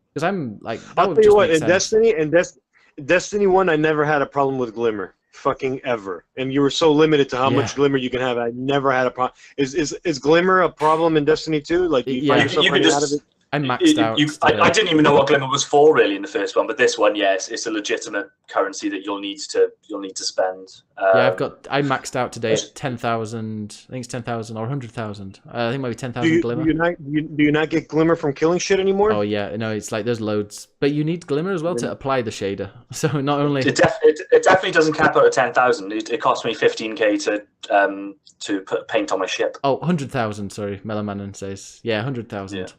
Because I'm like, I'll tell you what, in Destiny 1, I never had a problem with Glimmer. Fucking ever, and you were so limited to how much Glimmer you can have. I never had a problem. Is Glimmer a problem in Destiny 2? Like, you find yourself running out of it? I maxed out. I didn't even know what Glimmer was for really in the first one, but this one, yes, it's a legitimate currency that you'll need to spend. I maxed out today at 10,000. I think it's 10,000 or 100,000. I think maybe 10,000 Glimmer. Do you not get Glimmer from killing shit anymore? Oh yeah, no, it's like there's loads, but you need Glimmer as well to apply the shader. So not only it definitely doesn't cap out at 10,000. It cost me 15k to put paint on my ship. Oh, 100,000. Sorry, Melamanon says 100,000.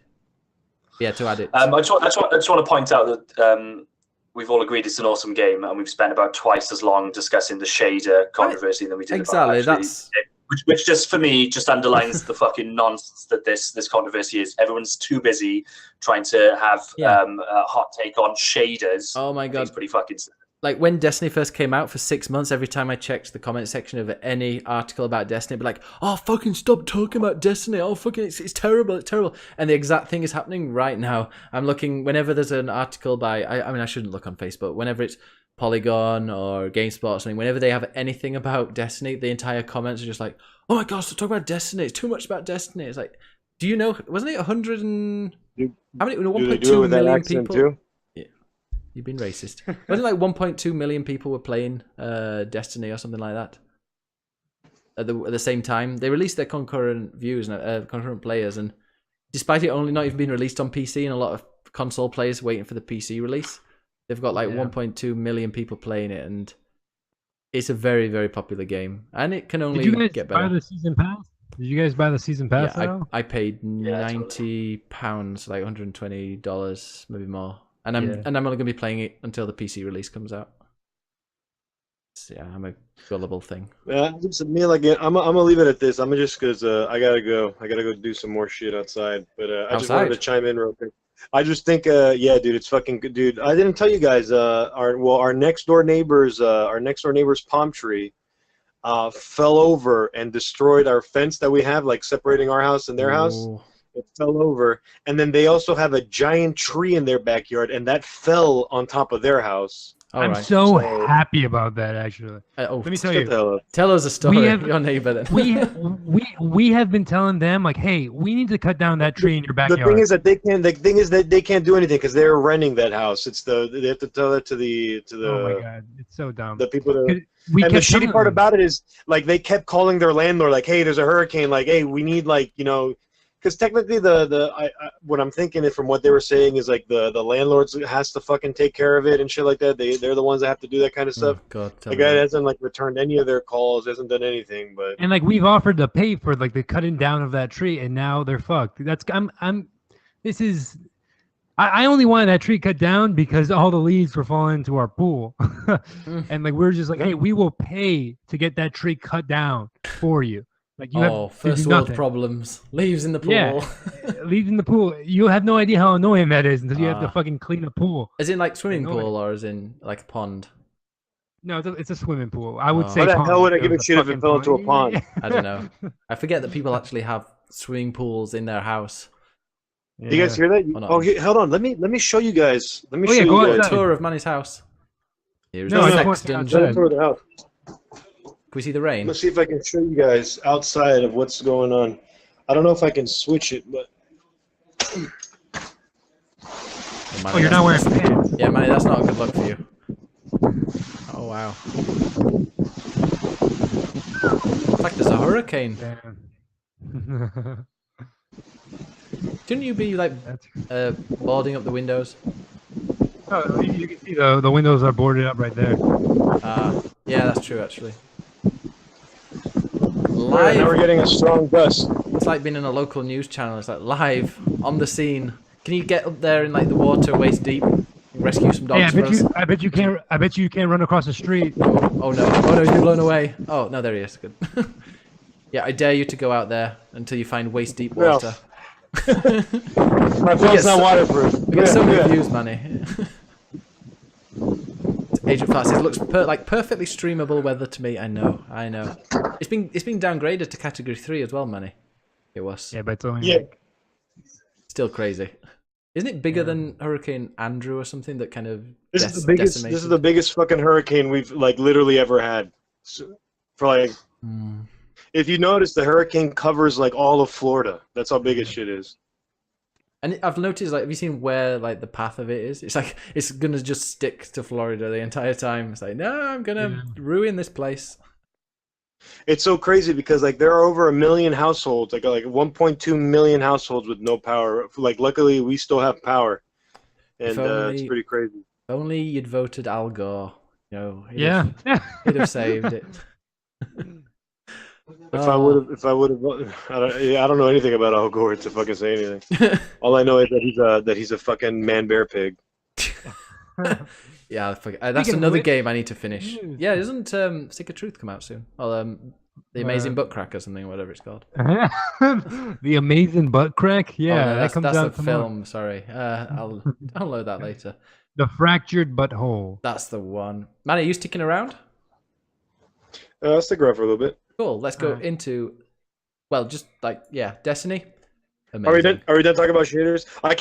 Yeah, to add it. I just want to point out that we've all agreed it's an awesome game, and we've spent about twice as long discussing the shader controversy than we did exactly. About which just for me just underlines the fucking nonsense that this controversy is. Everyone's too busy trying to have a hot take on shaders. Oh my god, it's pretty fucking. Like when Destiny first came out, for 6 months, every time I checked the comment section of any article about Destiny, it'd be like, oh, fucking stop talking about Destiny. Oh, fucking, it's terrible. It's terrible. And the exact thing is happening right now. I'm looking, whenever there's an article by, I mean, I shouldn't look on Facebook. Whenever it's Polygon or GameSpot or something, whenever they have anything about Destiny, the entire comments are just like, oh my gosh, talk about Destiny. It's too much about Destiny. It's like, do you know, wasn't it 100 and... How many? 1.2 million people? Too? You've been racist. Wasn't it like 1.2 million people were playing Destiny or something like that at the same time? They released their concurrent views and concurrent players, and despite it only not even being released on PC and a lot of console players waiting for the PC release, they've got like 1.2 million people playing it, and it's a very, very popular game, and it can only get better. Buy the season pass? Did you guys buy the season pass? Yeah, I paid £90, like $120, maybe more. And I'm only going to be playing it until the PC release comes out. So, yeah, I'm a gullible thing. Yeah, I'm gonna leave it at this. I'm just because I gotta go. I gotta go do some more shit outside. But I just wanted to chime in real quick. I just think, dude, it's fucking good, dude. I didn't tell you guys. Our next door neighbor's palm tree fell over and destroyed our fence that we have, like separating our house and their house. It fell over, and then they also have a giant tree in their backyard, and that fell on top of their house. I'm so happy about that, actually. Let me tell you. Tell us a story. Your neighbor. Then. we have been telling them, like, hey, we need to cut down that tree in your backyard. The thing is that they can't do anything because they're renting that house. They have to tell that to the. Oh my god, it's so dumb. The people that. And the shitty part about it is, like, they kept calling their landlord, like, hey, there's a hurricane, like, hey, we need, like, because technically what I'm thinking from what they were saying is like the landlords has to fucking take care of it and shit like that. They're the ones that have to do that kind of stuff. The guy hasn't like returned any of their calls, hasn't done anything. But and like we've offered to pay for like the cutting down of that tree, and now they're fucked. I only wanted that tree cut down because all the leaves were falling into our pool, and like we're just like, hey, we will pay to get that tree cut down for you. Like first world problems. Leaves in the pool. Yeah, leaves in the pool. You have no idea how annoying that is until you have to fucking clean a pool. Is it like swimming pool or is in like a pond? No, it's a swimming pool. I would say. Why the hell would I give a shit if it fell into a pond? I don't know. I forget that people actually have swimming pools in their house. Yeah. Do you guys hear that? Hold on. Let me show you guys. Let me show you go guys. on a tour of Manny's house. Here's the sex dungeon. Tour of the house. we see the rain? Let's see if I can show you guys outside of what's going on. I don't know if I can switch it, but Oh, you're not wearing pants. Yeah, Manny, that's not a good look for you. Oh wow. It's like there's a hurricane. Damn. Shouldn't you be like boarding up the windows? Oh, you can see the windows are boarded up right there. Yeah, that's true actually. Alright, now we're getting a strong gust. It's like being in a local news channel. It's like live on the scene. Can you get up there in like the water waist deep and rescue some dogs for us? I bet you can't run across the street. Oh no! Oh no! He's been blown away. Oh no! There he is. Good. Yeah, I dare you to go out there until you find waist deep water. My phone's not waterproof. We get so many views, Manny. Agent Fast says looks like perfectly streamable weather to me. I know. It's been downgraded to category 3 as well, Manny. It was. Yeah, but it's only Still crazy. Isn't it bigger than Hurricane Andrew or something that kind of This is the biggest fucking hurricane we've like literally ever had. So, for like if you notice, the hurricane covers like all of Florida. That's how big shit is. And I've noticed, like, have you seen where like the path of it is? It's like it's gonna just stick to Florida the entire time. It's like, no, I'm gonna ruin this place. It's so crazy because like there are over 1 million households, like 1.2 million households with no power. Like luckily we still have power, and it's pretty crazy. If only you'd voted Al Gore, you know. He'd have saved it. If I would have, I don't know anything about Al Gore to fucking say anything. All I know is that he's a fucking man bear pig. Yeah, that's another game I need to finish. Yeah, doesn't Stick of Truth come out soon? Well, The Amazing Butt Crack or something, whatever it's called. The Amazing Butt Crack? Yeah, no, that comes out a film. Sorry, I'll download that later. The Fractured Butthole. That's the one. Man, are you sticking around? I'll stick around for a little bit. Cool. Let's go into, well, just like Destiny. Amazing. Are we done talking about shaders? I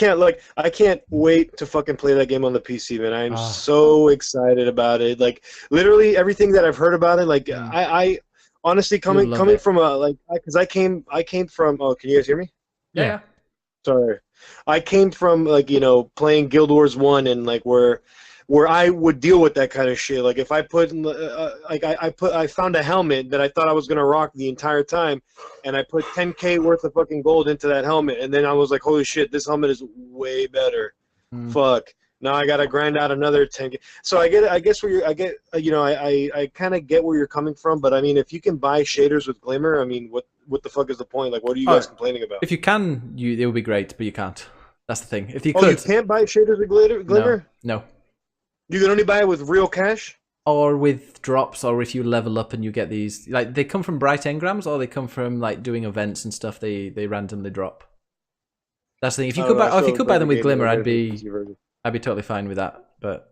can't wait to fucking play that game on the PC, man. I'm so excited about it. Like literally everything that I've heard about it. Like I honestly coming from because I came from. Oh, can you guys hear me? Yeah. Sorry, I came from like playing Guild Wars 1 and like where I would deal with that kind of shit. Like if I put I found a helmet that I thought I was gonna rock the entire time, and I put 10K worth of fucking gold into that helmet, and then I was like, holy shit, this helmet is way better. Fuck. Now I gotta grind out another 10K. So I kind of get where you're coming from, but I mean, if you can buy shaders with Glimmer, I mean, what the fuck is the point? Like, what are you guys complaining about? If you can, it would be great, but you can't. That's the thing. If you could, you can't buy shaders with Glimmer? No. You can only buy it with real cash? Or with drops, or if you level up and you get these, like they come from bright engrams, or they come from like doing events and stuff. They randomly drop. That's the thing. If you could buy them with Glimmer, I'd be totally fine with that. But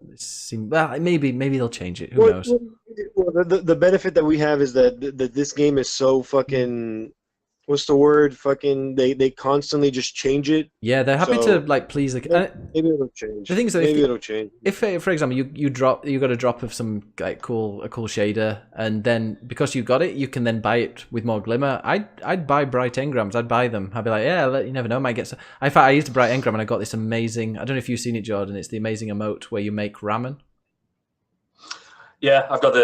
maybe they'll change it. Who knows? Well, the benefit that we have is that this game is so fucking. What's the word? Fucking. They constantly just change it. Yeah, they're happy to like please. Maybe it'll change. The thing is, it'll change. If, for example, you got a drop of some like a cool shader, and then because you got it, you can then buy it with more Glimmer. I'd buy bright engrams. I'd buy them. I'd be like, yeah, you never know, might get. I used a bright engram and I got this amazing. I don't know if you've seen it, Jordan. It's the amazing emote where you make ramen. Yeah, I've got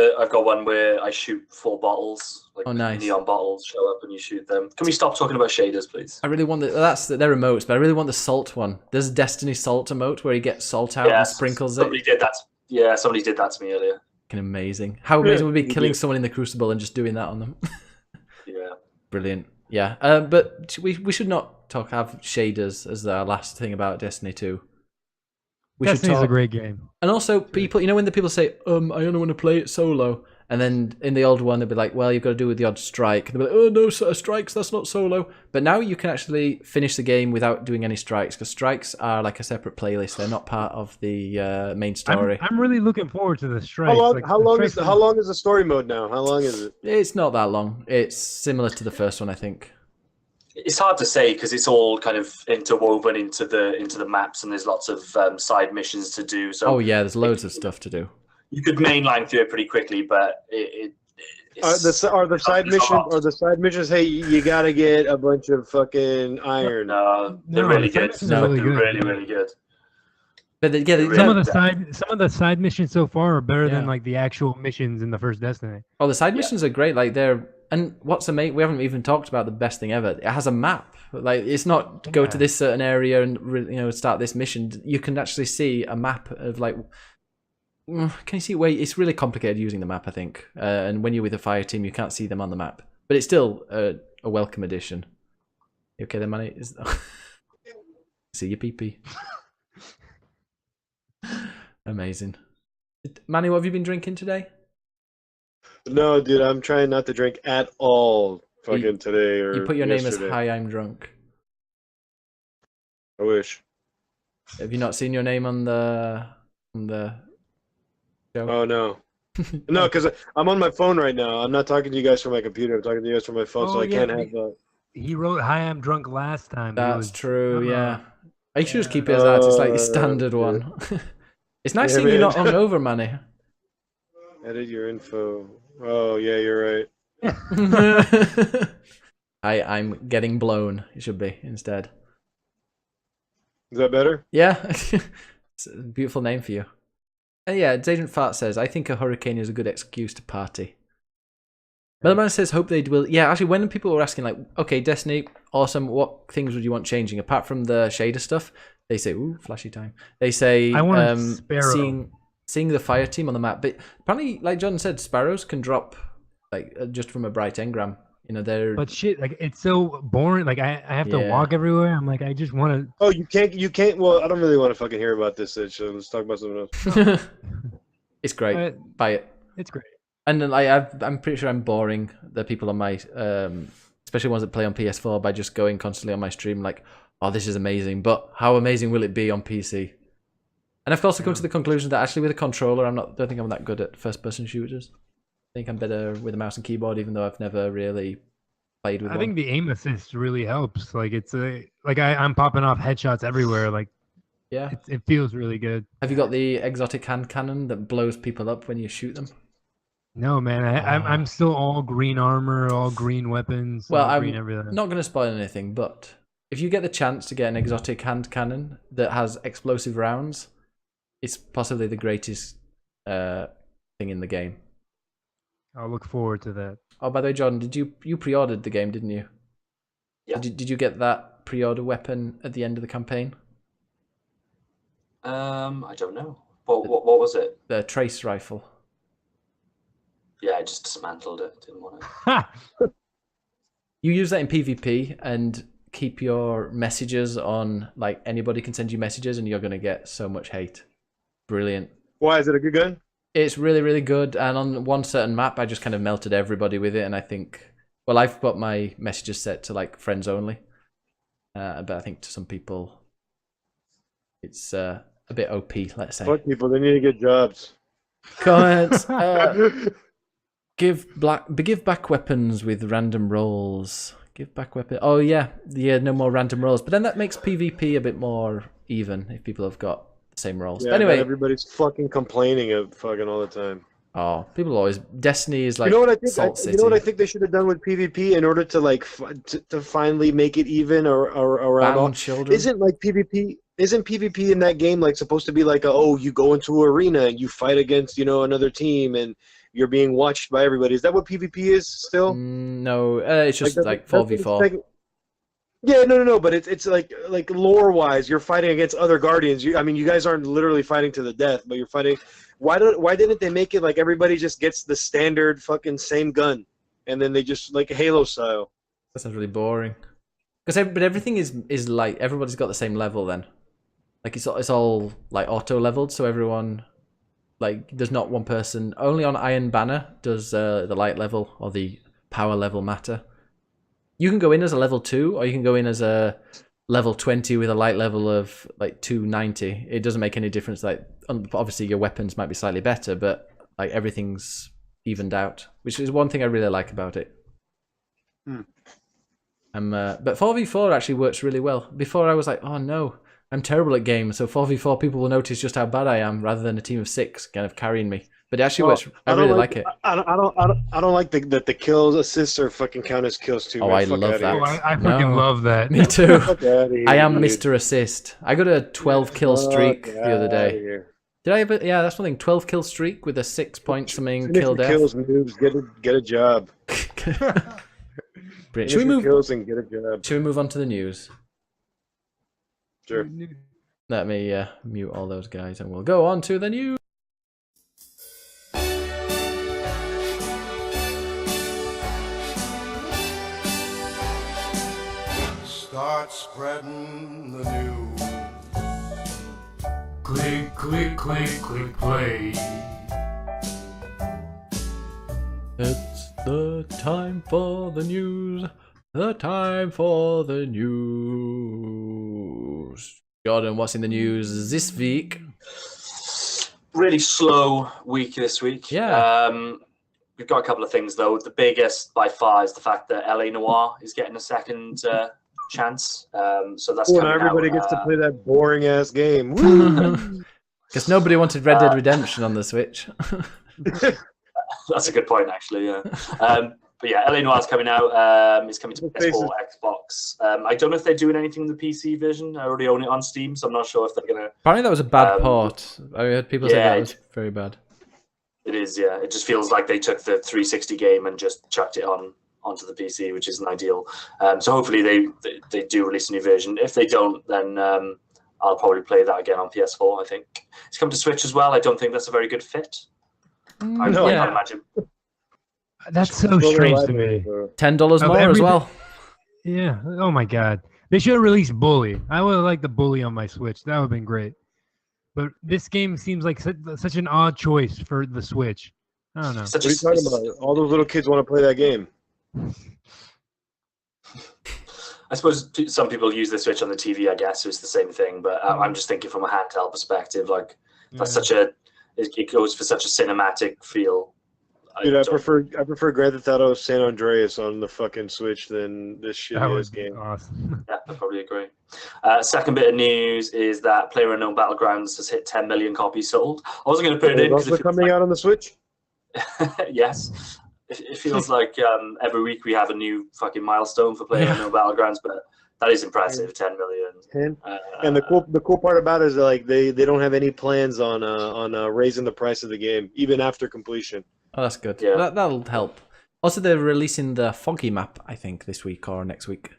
one where I shoot 4 bottles, like nice. Neon bottles show up and you shoot them. Can we stop talking about shaders, please? I really want they're emotes, but I really want the salt one. There's a Destiny salt emote where he gets salt out and sprinkles somebody did that. Yeah, somebody did that to me earlier. Amazing. How amazing would it be killing someone in the Crucible and just doing that on them? Yeah. Brilliant. Yeah. But we should not have shaders as our last thing about Destiny 2. Destiny's a great game. And also, people, when the people say, I only want to play it solo, and then in the old one, they'll be like, well, you've got to do with the odd strike. And they'll be like, oh, no, strikes, that's not solo. But now you can actually finish the game without doing any strikes, because strikes are like a separate playlist. They're not part of the main story. I'm really looking forward to the strikes. How long is the story mode now? How long is it? It's not that long. It's similar to the first one, I think. It's hard to say because it's all kind of interwoven into the maps, and there's lots of side missions to do. So there's loads of stuff to do. You could mainline through it pretty quickly, but Are the side missions? Hey, you gotta get a bunch of fucking iron. No, they're really good. They're really good. But some of the side missions so far are better than like the actual missions in the first Destiny. Oh, the side missions are great. Like and what's amazing, we haven't even talked about the best thing ever. It has a map. Like it's not go to this certain area and start this mission. You can actually see a map of like. Can you see where it's really complicated using the map? I think, and when you're with a fire team, you can't see them on the map. But it's still a welcome addition. You okay, then, Manny? See your pee. Amazing, Manny. What have you been drinking today? No, dude, I'm trying not to drink at all. Fucking today or you put your yesterday. name as Hi, I'm drunk. I wish. Have you not seen your name on the show? Oh no. No, because I'm on my phone right now. I'm not talking to you guys from my computer. I'm talking to you guys from my phone, so I can't have that. He wrote "Hi, I'm drunk" last time. That's true. Yeah. I should just keep it as that. It's like the standard one. It's nice seeing you not hungover, Manny. Edit your info. Oh yeah, you're right. I'm getting blown. It should be instead. Is that better? Yeah. It's a beautiful name for you. Yeah, Agent Fart says, I think a hurricane is a good excuse to party. Melman says, hope they will. Yeah, actually, when people were asking, like, okay, Destiny, awesome, what things would you want changing? Apart from the shader stuff, they say, ooh, flashy time. They say, I want seeing the fire team on the map. But apparently, like John said, sparrows can drop like just from a bright engram. They're. But shit, like it's so boring. Like I have to walk everywhere. I'm like, I just want to. Oh, you can't. Well, I don't really want to fucking hear about this. So let's talk about something else. It's great. Buy it. It's great. And then I'm pretty sure I'm boring the people on my, especially ones that play on PS4 by just going constantly on my stream like, oh, this is amazing, but how amazing will it be on PC? And I've also come to the conclusion that actually with a controller, don't think I'm that good at first-person shooters. I think I'm better with a mouse and keyboard, even though I've never really played with one. I think the aim assist really helps. Like I'm popping off headshots everywhere. Like, yeah, it feels really good. Have you got the exotic hand cannon that blows people up when you shoot them? No, man. I'm still all green armor, all green weapons. Well, I'm green everything. not going to spoil anything, but if you get the chance to get an exotic hand cannon that has explosive rounds, it's possibly the greatest thing in the game. I'll look forward to that. Oh, by the way, John, you pre-ordered the game, didn't you? Yeah. Did you get that pre-order weapon at the end of the campaign? I don't know. What was it? The trace rifle. Yeah, I just dismantled it. Didn't want it. You use that in PvP and keep your messages on. Like anybody can send you messages, and you're gonna get so much hate. Brilliant. Why is it a good gun? It's really, really good. And on one certain map, I just kind of melted everybody with it. And I think, well, I've got my messages set to like friends only. But I think to some people, it's a bit OP, let's say. Fuck people, they need to get jobs. Comments. Give back weapons with random rolls. Give back weapon. Oh yeah, no more random rolls. But then that makes PvP a bit more even if people have got the same rolls. Yeah, but anyway, everybody's fucking complaining of fucking all the time. Oh, people always. Destiny is like. You know what I think? Salt City. You know what I think they should have done with PvP in order to like to finally make it even or around Ban all children. Isn't like PvP? Isn't PvP in that game like supposed to be like you go into an arena and you fight against another team and you're being watched by everybody? Is that what PvP is still? No, it's just like 4v4. Yeah, no. But it's like lore wise, you're fighting against other guardians. I mean, you guys aren't literally fighting to the death, but you're fighting. Why didn't they make it like everybody just gets the standard fucking same gun, and then they just like Halo style? That sounds really boring. But everything is like everybody's got the same level then. Like it's all like auto leveled, so everyone. Like, there's not one person. Only on Iron Banner does the light level or the power level matter. You can go in as a level 2, or you can go in as a level 20 with a light level of like 290. It doesn't make any difference. Like, obviously your weapons might be slightly better, but like everything's evened out, which is one thing I really like about it. But 4v4 actually works really well. Before I was like, oh no. I'm terrible at games, so 4v4 people will notice just how bad I am rather than a team of 6 kind of carrying me. But it actually works. I really like it. I don't like that the kills, assists, or fucking count as kills too. Oh, I love that. Oh, I fucking love that. Me too. Here, I am dude. Mr. Assist. I got a 12 kill streak the other day. Did I have it? Yeah, that's one thing. 12 kill streak with a 6 point something kill death. Kills, moves, get a job. Brilliant. Should we move? Kills and get a job. Should we move on to the news? Sure. Let me mute all those guys, and we'll go on to the news. Start spreading the news. Click, click, click, click, play. It's the time for the news. The time for the news. Jordan, what's in the news this week? Really slow week this week. Yeah. We've got a couple of things though. The biggest by far is the fact that LA Noire is getting a second chance. So that's Cool, coming now everybody out, gets to play that boring ass game. Woo! Because nobody wanted Red Dead Redemption on the Switch. That's a good point, actually. Yeah. But yeah, LA Noire's coming out. It's coming to PS4, Xbox. I don't know if they're doing anything in the PC version. I already own it on Steam, so I'm not sure if they're gonna. Apparently, that was a bad port. I heard people say that was very bad. It is, yeah. It just feels like they took the 360 game and just chucked it onto the PC, which isn't ideal. So hopefully they do release a new version. If they don't, then I'll probably play that again on PS4. I think it's come to Switch as well. I don't think that's a very good fit. I can't imagine. That's so strange to me. $10 more as well. Yeah. Oh my god. They should have released Bully. I would have liked the Bully on my Switch. That would have been great. But this game seems like such an odd choice for the Switch. I don't know. What are you talking about? All those little kids want to play that game. I suppose some people use the Switch on the TV, I guess, so it's the same thing. But I'm just thinking from a handheld perspective, like that's it goes for such a cinematic feel. Dude, I prefer Grand Theft Auto San Andreas on the fucking Switch than this shit game. Awesome. Yeah, I probably agree. Second bit of news is that PlayerUnknown Battlegrounds has hit 10 million copies sold. I wasn't going to put it in because it's coming out on the Switch. Yes, it feels like every week we have a new fucking milestone for PlayerUnknown Battlegrounds, but that is impressive. 10 million. 10. And the cool part about it is that, like they don't have any plans on raising the price of the game even after completion. Oh, that's good. Yeah. That'll help. Also, they're releasing the Foggy map, I think, this week or next week.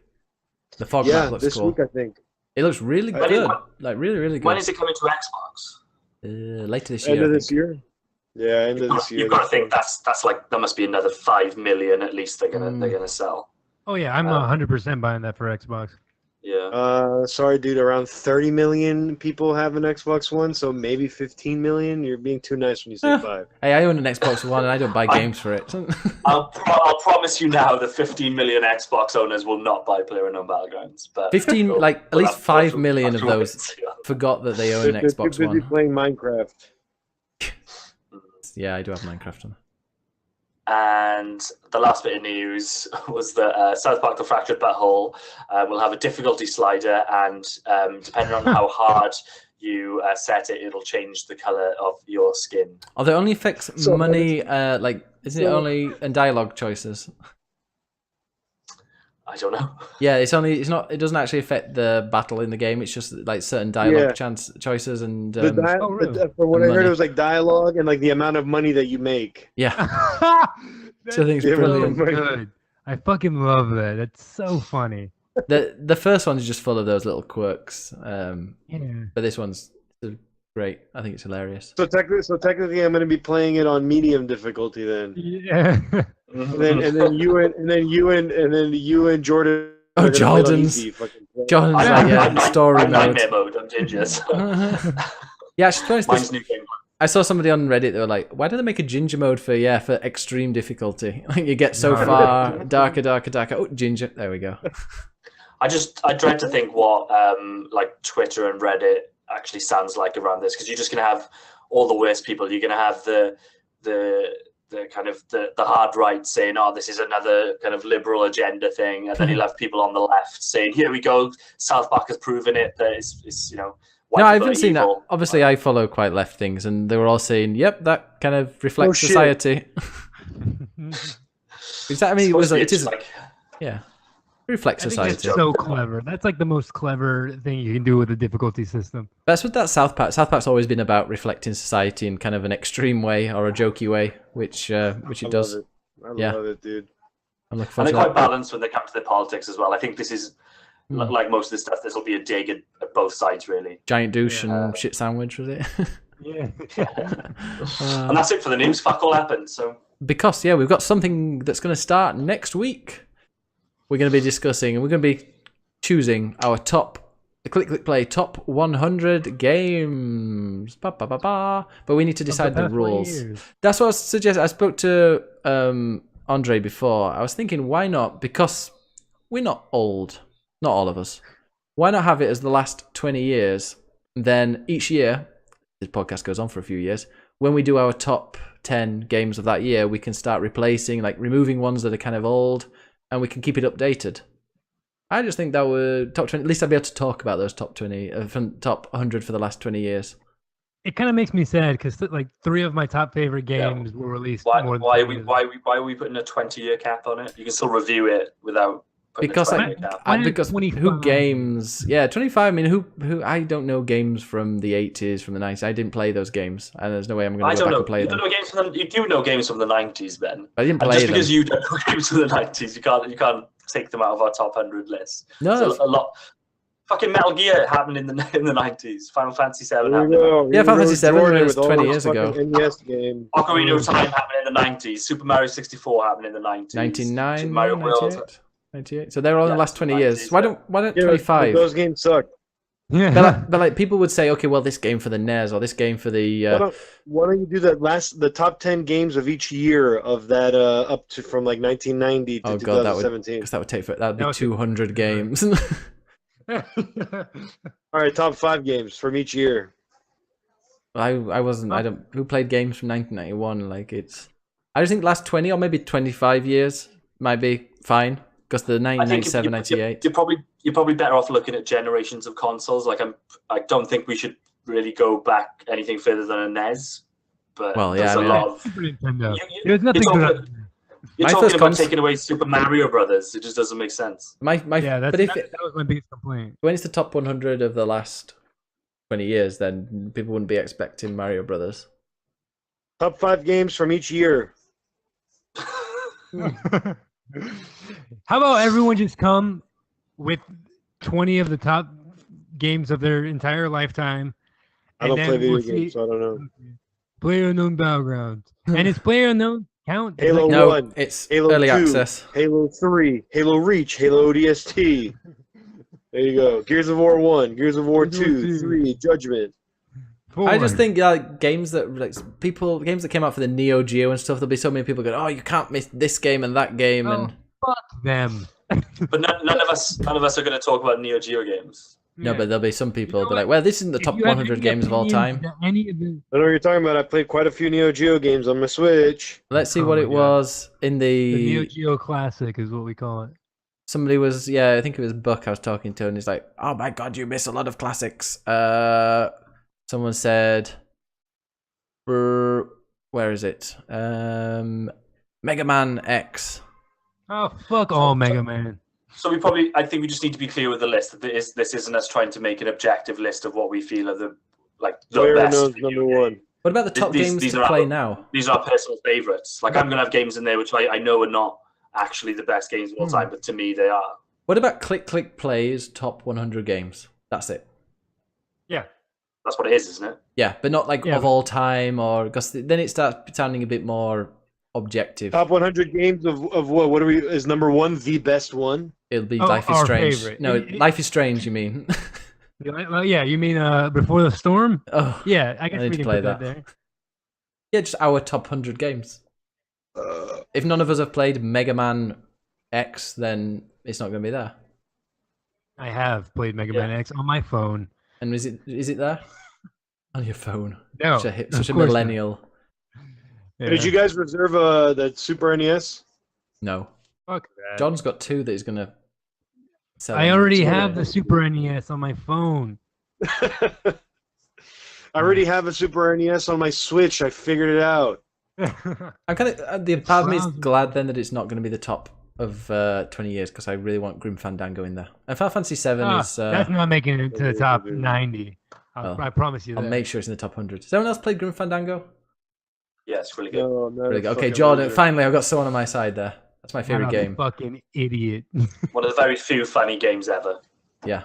The Fog map looks cool. This week, I think. It looks really good. Like, really, really good. When is it coming to Xbox? Later this year. End of this year? Yeah, end of this year. You've got to think that's like, there must be another 5 million at least they're gonna sell. Oh yeah, I'm 100% buying that for Xbox. Yeah. Sorry, dude. Around 30 million people have an Xbox One, so maybe 15 million. You're being too nice when you say 5. Hey, I own an Xbox One and I don't buy games for it. I'll promise you now that 15 million Xbox owners will not buy PlayerUnknown Battlegrounds. But 15, like at least 5 million of those forgot that they own an Xbox They're busy One. playing Minecraft. Yeah, I do have Minecraft on. And the last bit of news was that South Park: The Fractured Butthole will have a difficulty slider, and depending on how hard you set it, it'll change the color of your skin. Oh, that only affects money. Isn't it only in dialogue choices? I don't know. Yeah, it's not. It doesn't actually affect the battle in the game. It's just like certain dialogue choices and. From what I heard, it was like dialogue and like the amount of money that you make. Yeah. So I think it's brilliant. Good. I fucking love that. That's so funny. The first one's just full of those little quirks. But this one's great. I think it's hilarious. So technically, I'm going to be playing it on medium difficulty then. Yeah. and then you and Jordan. Oh, Jordan's like story I'm mode. nightmare mode. I'm gingers. Yeah, to be honest, Mine's new game. I saw somebody on Reddit. They were like, "Why do they make a ginger mode for extreme difficulty? Like you get so far darker. Oh, ginger. There we go." I dread to think what like Twitter and Reddit actually sounds like around this, because you're just going to have all the worst people. You're going to have the kind of the hard right saying, "Oh, this is another kind of liberal agenda thing," and then you'll have people on the left saying, "Here we go, South Park has proven it that it's Why No, I people haven't are seen that. evil. Obviously, I follow quite left things, and they were all saying, "Yep, that kind of reflects shit. society." Is that? I mean, Supposed to be it is. just like Yeah, it reflects I think that's society. so clever. That's like the most clever thing you can do with a difficulty system. That's what that South Park. South Park's always been about reflecting society in kind of an extreme way or a jokey way, which it does. I Yeah. love it, dude. I'm looking and forward they're to quite that. balanced when they come to their politics as well. I think this is Hmm. like most of this stuff. This will be a dig at both sides, really. Giant douche and shit sandwich, was it? Yeah. And that's it for the news. Fuck all happened. So Because we've got something that's going to start next week. We're going to be discussing, and we're going to be choosing our the Click Play top 100 games. Ba, ba, ba, ba. But we need to decide the past 20 rules. years. That's what I was suggesting. I spoke to Andre before. I was thinking, why not? Because we're not old, not all of us. Why not have it as the last 20 years? Then each year, this podcast goes on for a few years. When we do our top 10 games of that year, we can start replacing, like removing ones that are kind of old, and we can keep it updated. I just think that would top 20. At least I'd be able to talk about those top 20, from top 100 for the last 20 years. It kind of makes me sad because like 3 of my top favorite games were released why more than are 20 we years why are we putting a 20-year cap on it? You can still review it without putting Because a 20-year cap. Why not because 25? who games? Yeah, 25. I mean, who? I don't know games from the 80s, from the 90s. I didn't play those games, and there's no way I'm going I to go don't back know. and play You, them. don't know games from you do know games from the 90s, Ben. I didn't And play just them. because you don't know games from the 90s, you can't take them out of our top 100 list. No, There's a lot. Fucking Metal Gear happened in the 90s. Final Fantasy 7 Here we happened. go. Yeah, Here Final we Fantasy go, 7 Jordan was with all 20 those years ago. fucking NES game. Ocarina of Time happened in the 90s. Super Mario 64 happened in the 90s. 99, Super Mario World. 98, 98. So they're all in the last 20 years. 90s, Why don't Yeah, 25? those games suck. Yeah. But like people would say, okay, well, this game for the NES or this game for the. Why don't you do the top 10 games of each year of that up to from like 1990 to Oh god, that would 2017? because that would take that'd be That would take 200 games. All right, top 5 games from each year. I wasn't. I don't. Who played games from 1991? Like it's. I just think last 20 or maybe 25 years might be fine because the I think 1997, 98. you're probably better off looking at generations of consoles. Like I don't think we should really go back anything further than a NES. But Well, yeah, there's I mean, a lot of Super Nintendo. you're There's nothing talking, good. you're My talking first about cons- taking away Super Mario Brothers. It just doesn't make sense. My Yeah, but if that was my biggest complaint. when it's the top 100 of the last 20 years, then people wouldn't be expecting Mario Brothers. Top 5 games from each year. How about everyone just come with 20 of the top games of their entire lifetime? I don't play video we'll games, so I don't know. PlayerUnknown Battlegrounds. And is PlayerUnknown count? Halo Like, No, 1, it's Halo early 2, access. Halo 3, Halo Reach, Halo ODST. There you go. Gears of War 1, Gears of War Gears of 2, War 2. 3, Judgment. I just 4. think games that games that came out for the Neo Geo and stuff. There'll be so many people going, "Oh, you can't miss this game and that game." Oh, And fuck them. But none of us are going to talk about Neo Geo games. no, but there'll be some people You know that are like, "Well, this isn't the If top you have 100 any games of all opinions time." that any of the I know what you're talking about. I played quite a few Neo Geo games on my Switch. Let's see Oh what my it God. was in Neo the. Geo Classic is what we call it. Somebody was, I think it was Buck I was talking to, and he's like, "Oh my god, you miss a lot of classics." Someone said, where is it? Mega Man X. Oh, fuck all Mega Man. So I think we just need to be clear with the list that this isn't us trying to make an objective list of what we feel are the best. PlayerUnknown's video number games. 1. What about the top games these to are play our- now? These are personal favorites. Like I'm going to have games in there which I know are not actually the best games of all time, but to me they are. What about Click Play's top 100 games? That's it. Yeah. That's what it is, isn't it? Yeah, but not like Yeah, of all time, or because then it starts sounding a bit more objective. Top 100 games of what? What are we? Is number 1 the best one? It'll be Oh, Life is our Strange. favorite. No, Life is Strange. You mean? Well, yeah, you mean Before the Storm? Oh, Yeah, I guess I need we to can play put that that. there. yeah, just our top 100 games. If none of us have played Mega Man X, then it's not going to be there. I have played Mega Yeah. Man X on my phone. And is it there on your phone? No, Such a of such a course not. millennial. Yeah. Did you guys reserve the Super NES? No, Fuck that. John's got 2 that he's going to sell. I already So- have the Super NES on my phone. I already have a Super NES on my Switch. I figured it out. I'm kind of the part of me is glad then that it's not going to be the top of 20 years because I really want Grim Fandango in there. And Final Fantasy 7 is that's not making it to the top 90. I promise you. I'll make sure it's in the top 100. Has anyone else played Grim Fandango? Yeah, it's really good. No, really good. Okay, Jordan. Finally, I've got someone on my side there. That's my favorite game. Fucking idiot. One of the very few funny games ever. Yeah.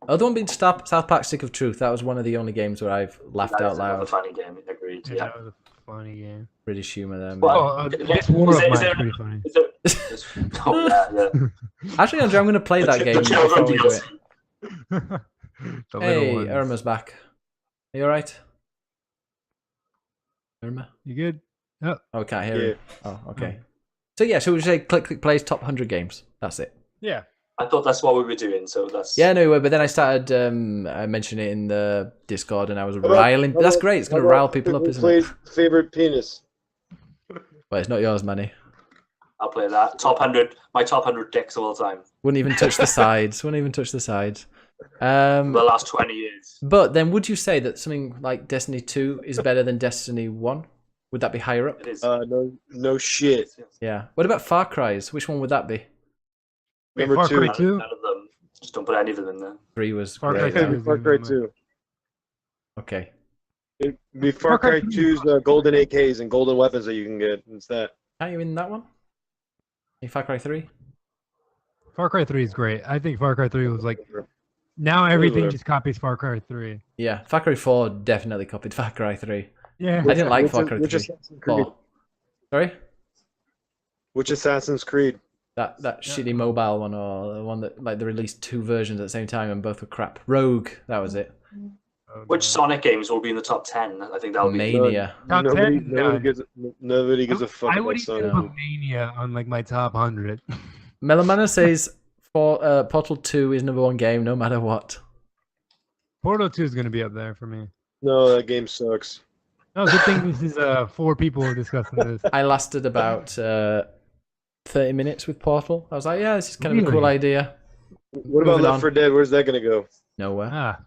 Other one being South Park: Stick of Truth. That was one of the only games where I've laughed out loud. Another funny game. Agreed. Yeah. That was a funny game. British humor there. Well, this war of mine is pretty funny. Actually, Andrew, I'm going to play that game. Before we do it. Hey, Irma's back. Are you alright? Irma? You good? Oh, I can't hear you. Oh, okay. So yeah, so we say Click Play's top 100 games. That's it. Yeah. I thought that's what we were doing, so that's... Yeah, no, but then I started mentioning it in the Discord and I was riling. That's great, it's going to rile people up, isn't it? Favorite penis? Well, it's not yours, Manny. I'll play that. Top 100, my top 100 dicks of all time. Wouldn't even touch the sides. The last 20 years. But then would you say that something like Destiny 2 is better than Destiny 1? Would that be higher up? It is. No shit. Yeah. What about Far Cry's? Which one would that be? Number Far 2. Cry 2? None of them. Just don't put any of them in there. 3 was Far Cry great. 2. Far Cry 2. Okay. It'd be Far Cry 2's golden AKs and golden weapons that you can get. It's that. Are you in that one? In Far Cry 3? Far Cry 3 is great. I think Far Cry 3 was like... Now everything just copies Far Cry 3. Yeah, Far Cry 4 definitely copied Far Cry 3. Yeah. I didn't like Far Cry 3. Sorry? Which Assassin's Creed? That shitty mobile one, or the one that like they released 2 versions at the same time and both were crap. Rogue, that was it. Which Sonic games will be in the top 10? I think that'll be... Mania. Nobody gives a fuck I about would even Sonic. put Mania on like my top 100. Melomana says Portal 2 is number 1 game no matter what. Portal 2 is going to be up there for me. No, that game sucks. No, good thing this is 4 people discussing this. I lasted about 30 minutes with Portal. I was like, yeah, this is kind of a cool idea. What about Left 4 Dead? Where's that gonna go? Nowhere.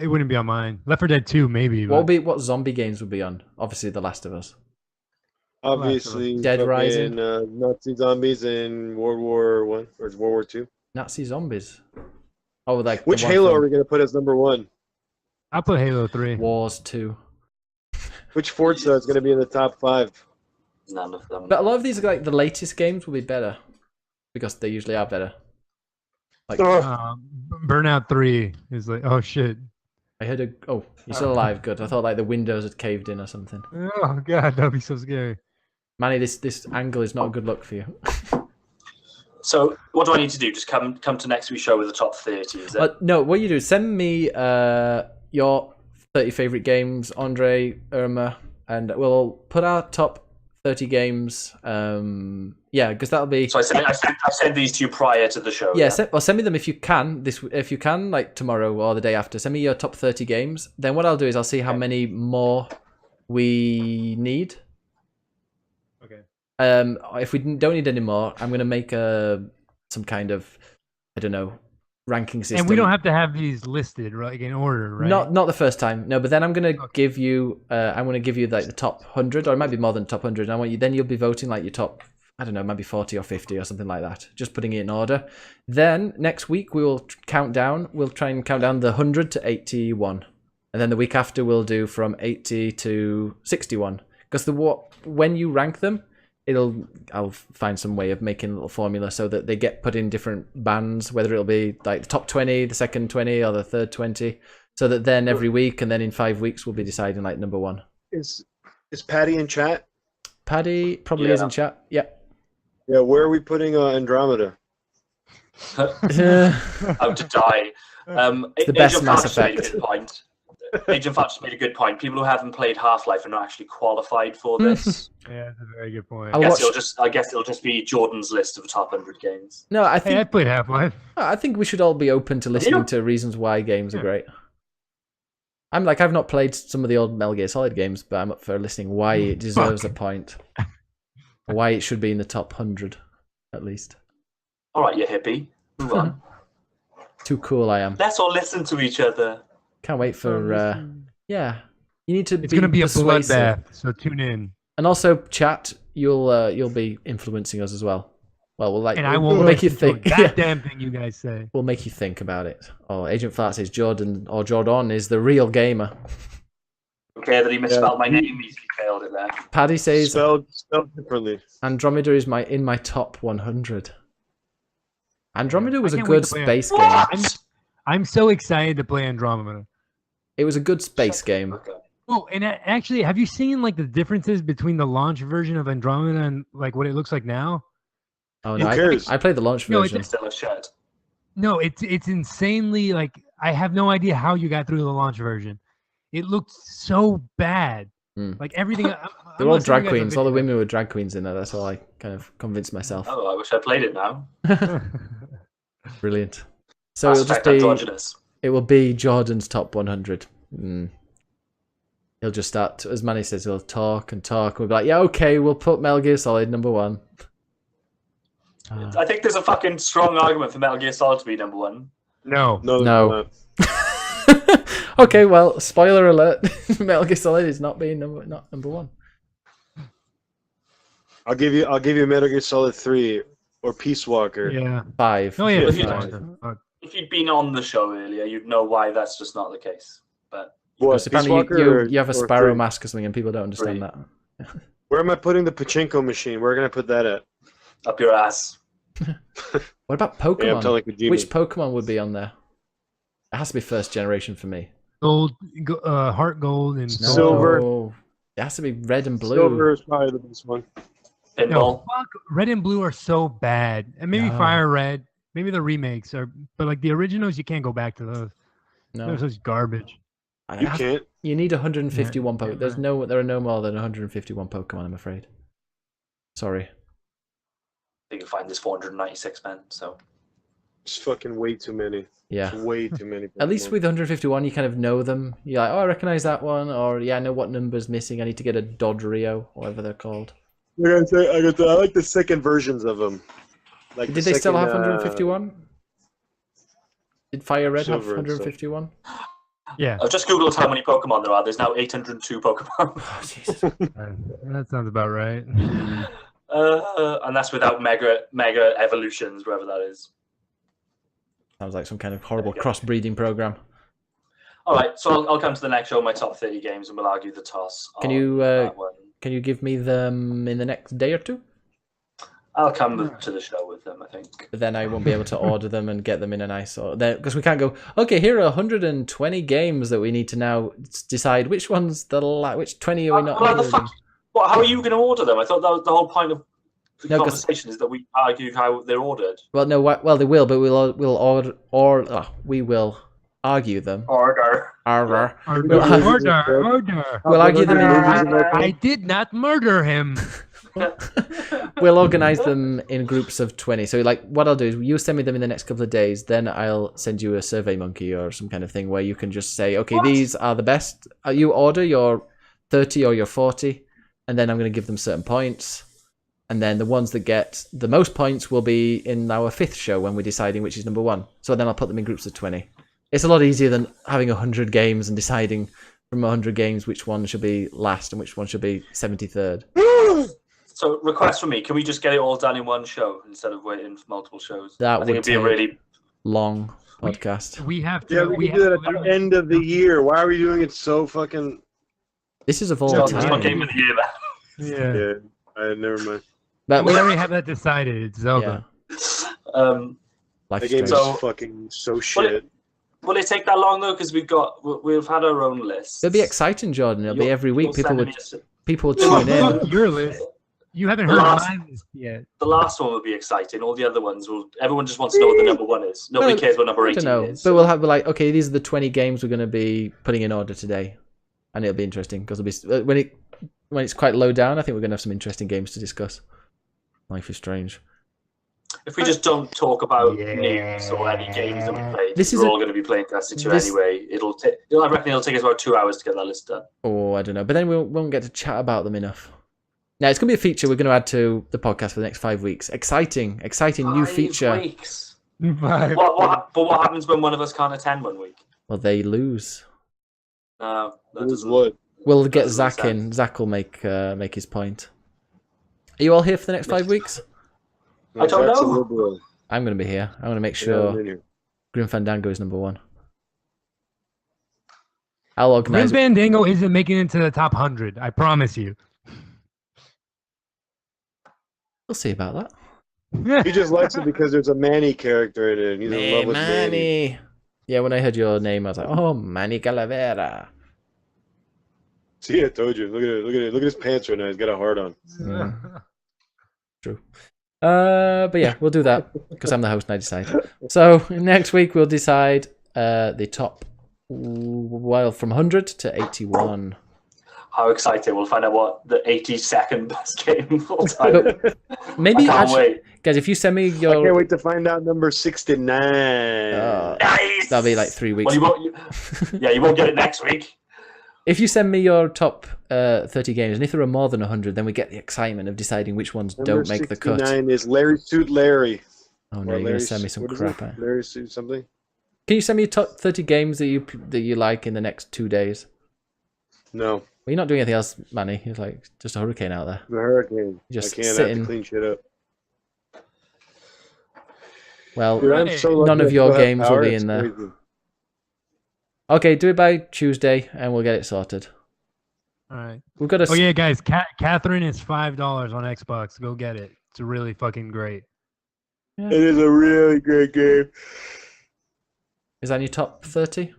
It wouldn't be on mine. Left 4 Dead 2 maybe. What zombie games would be on? Obviously, The Last of Us. Obviously, Dead Rising, Nazi zombies in World War I or World War II. Nazi zombies. Oh, like which Halo are we gonna put as number 1? I'll put Halo 3. Wars 2. Which Forza is gonna be in the top 5? None of them. But a lot of these, like the latest games, will be better because they usually are better. Like Burnout 3 is like, oh shit. I heard oh, you're still alive. Good. I thought like the windows had caved in or something. Oh god, that'd be so scary. Manny, this angle is not a good look for you. So what do I need to do? Just come to next week's show with the top 30, is it? No, what you do, send me your 30 favorite games, Andre, Irma, and we'll put our top 30 games. Yeah, because that'll be... So I send these to you prior to the show. Yeah, send me them if you can, like tomorrow or the day after. Send me your top 30 games. Then what I'll do is I'll see how many more we need. Okay. If we don't need any more, I'm going to make some kind of, I don't know, ranking system. And we don't have to have these listed like in order, right? Not the first time. No, but then I'm going to give you like the top 100, or it might be more than top 100. And I want you, then you'll be voting like your top, I don't know, maybe 40 or 50 or something like that. Just putting it in order. Then next week we will count down. We'll try and count down the 100 to 81. And then the week after we'll do from 80 to 61. Because when you rank them, I'll find some way of making a little formula so that they get put in different bands, whether it'll be like the top 20, the second 20, or the third 20, so that then every week and then in 5 weeks we'll be deciding like number 1. Is Patty in chat? Paddy probably is in chat. Yeah. Yeah, where are we putting Andromeda? How to die. It's the best Mass Effect. Agent Fox made a good point. People who haven't played Half-Life are not actually qualified for this. Yeah, that's a very good point. I guess it'll just be Jordan's list of the top 100 games. No, I think I played Half-Life. I think we should all be open to listening to reasons why games are great. I've not played some of the old Metal Gear Solid games, but I'm up for listening why it deserves a point. Why it should be in the top 100, at least. All right, you hippie. Move on. Too cool I am. Let's all listen to each other. Can't wait for. Yeah, you need to. It's going to be a persuasive. bloodbath, so tune in. And also, chat. You'll be influencing us as well. Well, we'll make you think. That damn thing you guys say. We'll make you think about it. Oh, Agent Fart says Jordan is the real gamer. Okay, that he misspelled my name. He failed it there. Paddy says spelled differently. Andromeda is in my top 100. Andromeda was a can't good wait to play space it. game. I'm so excited to play Andromeda. It was a good space game. Okay. Oh, and actually, have you seen like the differences between the launch version of Andromeda and like what it looks like now? Oh Who no, cares? I played the launch No, version. It's still a shit. No, it's insanely like I have no idea how you got through the launch version. It looked so bad. Like everything. They're all drag queens. All the women were drag queens in there. That's all I kind of convinced myself. Oh, I wish I played it now. Brilliant. So it'll just be. Androgynous. It will be Jordan's top 100. He'll just start, as Manny says, he'll talk and talk. We'll be like, yeah, okay, we'll put Metal Gear Solid number 1. I think there's a fucking strong argument for Metal Gear Solid to be number 1. No. Okay, well, spoiler alert: Metal Gear Solid is not number 1. I'll give you Metal Gear Solid 3 or Peace Walker. Yeah. 5. Oh yeah. If you- Fuck. If you'd been on the show earlier, you'd know why that's just not the case. But What, Because Peace apparently Walker you have a or Sparrow 3? mask or something, and people don't understand that. Where am I putting the pachinko machine? Where can I put that at? up your ass. What about Yeah, I'm Pokemon? telling Kojima. Which Pokemon would be on there? It has to be first generation for me. Gold, heart gold, and No. Silver. It has to be red and blue. Silver is probably the best one. Pinball. No, fuck, red and blue are so bad, and maybe No. Fire Red, maybe the remakes are, but like the originals, you can't go back to those. No, Those are such garbage. You can't. You need 151 Yeah, Pokemon. There are no more than 151 Pokemon. I'm afraid. Sorry. You can find this 496 men. So It's fucking way too many. Yeah. It's way too many. At least with 151, you kind of know them. You're like, oh, I recognize that one, or yeah, I know what number's missing. I need to get a Dodrio, whatever they're called. I like the second versions of them. Like Did they still have 151? Did Fire Red have Silver and stuff. 151? Yeah, I've just googled how many Pokemon there are. There's now 802 Pokemon, Oh, Jesus. that sounds about right. and that's without mega evolutions, wherever that is. Sounds like some kind of horrible There you go. crossbreeding program. All right, so I'll come to the next show, my top 30 games, and we'll argue the toss. Can on you, that one. Can you give me them in the next day or two? I'll come to the show with them, I think. But then I won't be able to order them and get them in a nice order. Because we can't go, okay, here are 120 games that we need to now decide which one's which 20 are we not Well, the ordering. fuck? What, how are you going to order them? I thought that was the whole point of the No, 'cause- conversation is that we argue how they're ordered. Well, no, well they will, but we will argue them. Order. Arr. Order. We'll argue them. I did not murder him. We'll organize them in groups of 20. So, like, what I'll do is you send me them in the next couple of days. Then I'll send you a Survey Monkey or some kind of thing where you can just say, okay, these are the best. You order your 30 or your 40, and then I'm going to give them certain points. And then the ones that get the most points will be in our 5th show when we're deciding which is number 1. So then I'll put them in groups of 20. It's a lot easier than having 100 games and deciding from 100 games which one should be last and which one should be 73rd. So, request from me: can we just get it all done in one show instead of waiting for multiple shows? That I think would it'd be a take really long podcast. We have to. Yeah, we can do that at the end of the year. Why are we doing it so fucking? This is of all It's my time. game of the year, man. Yeah, Never mind. But we already have that decided. It's Zelda. Life The game is So- fucking so shit. Will it take that long though? Because we've had our own list. It'll be exciting, Jordan. It'll be every week. People will Oh, tune in. fuck your list. You haven't heard my list yet. The last one will be exciting. All the other ones will. Everyone just wants to know what the number 1 is. Nobody cares what number I 18 don't know, is. but we'll have like, okay, these are the 20 games we're going to be putting in order today, and it'll be interesting because it'll be when it's quite low down. I think we're going to have some interesting games to discuss. Life is Strange. If we just don't talk about news or any games that we played, we're all going to be playing Destiny 2 anyway. I reckon it'll take us about 2 hours to get that list done. Oh, I don't know, but then we won't get to chat about them enough. Now it's going to be a feature we're going to add to the podcast for the next 5 weeks. Exciting new feature. Weeks. Five. But what happens when one of us can't attend one week? Well, they lose. No, that Who's doesn't. what? We'll get Doesn't make Zach in. Zach will make his point. Are you all here for the next 5 weeks? I don't Zach's a know. liberal. I'm going to be here. I'm going to make Yeah, I'm sure in here. Grim Fandango is number 1. I'll Grim organize. Fandango isn't making it to the top 100. I promise you. We'll see about that. He just likes it because there's a Manny character in it, and he's in Hey, love with Manny. Manny. Yeah, when I heard your name, I was like, oh, Manny Calavera. See, I told you. Look at it. Look at it. Look at his pants right now. He's got a heart on. Yeah. True. But yeah, we'll do that because I'm the host and I decide. So next week we'll decide the top, well, from 100 to 81. How exciting! We'll find out what the 82nd best game of all time. Maybe I can't actually, wait. guys, if you send me I can't your, wait to find out number 69. Nice. that'll be like 3 weeks. Well, you won't get it next week. If you send me your top 30 games, and if there are more than 100, then we get the excitement of deciding which ones Number don't make the cut. 69 is Larry Suit Larry. Oh no, Or you're gonna send me some what is crap. it? Larry Suit something? Can you send me your top 30 games that you like in the next 2 days? No, Well, you're not doing anything else, Manny. It's like just a hurricane out there. the Hurricane. Just I can't. I have sitting- to clean shit up. Well, Dude, I'm so lucky none of I your still have games will power, be it's in there. crazy. Okay, do it by Tuesday, and we'll get it sorted. All right. We've got a. Oh yeah, guys. Catherine is $5 on Xbox. Go get it. It's really fucking great. It is a really great game. Is that in your top 30?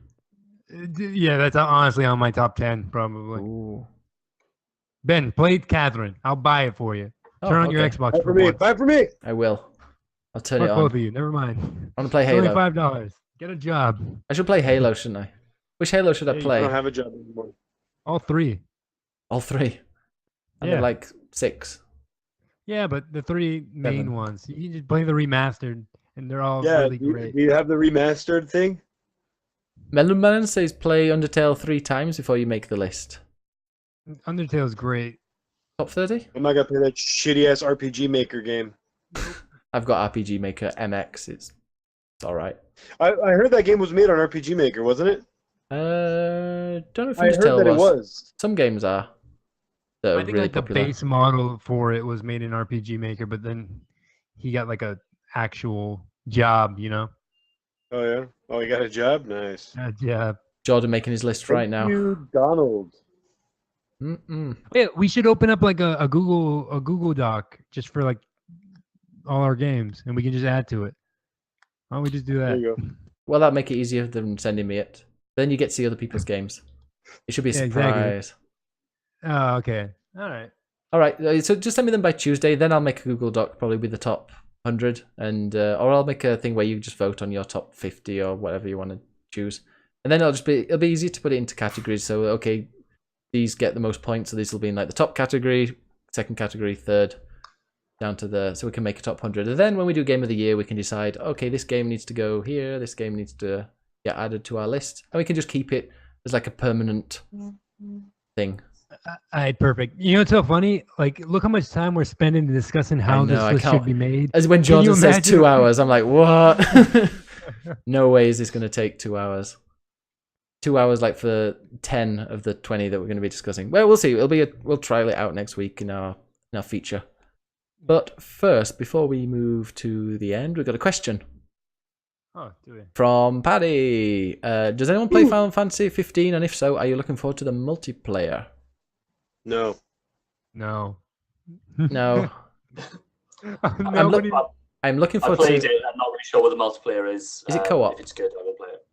Yeah, that's honestly on my top 10 probably. Ooh. Ben, play Catherine. I'll buy it for you. Oh, Turn on your okay. Xbox Buy for for me. once. Buy for me. I will. I'll turn Fuck it both on. of you. Never mind. I want to play It's only Halo. $5. Get a job. I should play Halo, shouldn't I? Which Halo should I Yeah, you I don't play? have a job anymore. All 3. All 3. And Yeah. they're like 6. Yeah, but the 3 main 7. ones. You can just play the remastered, and they're all Yeah, really do you, great. do you have the remastered thing? Melon Man says play Undertale 3 times before you make the list. Undertale's great. Top 30? I'm not gonna play that shitty ass RPG Maker game. I've got RPG Maker MX. It's alright. I heard that game was made on RPG Maker, wasn't it? Don't know if I heard Undertale that it was. Some games are. That are I think really like the popular. base model for it was made in RPG Maker, but then he got like a actual job, you know? Oh yeah. Oh, you got a job? Nice. Yeah. Jordan making his list right Thank now. you, Donald. Mm-mm. Yeah, we should open up like a Google Doc just for like all our games, and we can just add to it. Why don't we just do There that? you go. Well, that'd make it easier than sending me it. Then you get to see other people's games. It should be a Yeah, exactly. surprise. Oh, okay. All right. All right, so just send me them by Tuesday. Then I'll make a Google Doc probably with the top 100, and or I'll make a thing where you just vote on your top 50 or whatever you want to choose, and then it'll be easier to put it into categories. So okay, these get the most points, so these will be in like the top category, second category, third, down to the, so we can make a top 100. And then when we do game of the year, we can decide, okay, this game needs to go here, this game needs to get added to our list, and we can just keep it as like a permanent thing. All right, perfect. You know what's so funny? Like, look how much time we're spending discussing how know, I this list can't- should be made. As when Can you Jordan says imagine? 2 hours, I'm like, what? No way is this going to take 2 hours. 2 hours, like for 10 of the 20 that we're going to be discussing. Well, we'll see. We'll trial it out next week in our feature. But first, before we move to the end, we've got a question Oh, do it. from Paddy. Does anyone play Final Fantasy 15? And if so, are you looking forward to the multiplayer? No. No. No. Nobody. I'm looking I forward played to. it. I'm not really sure what the multiplayer is. Is it co-op? If it's good, I will play it.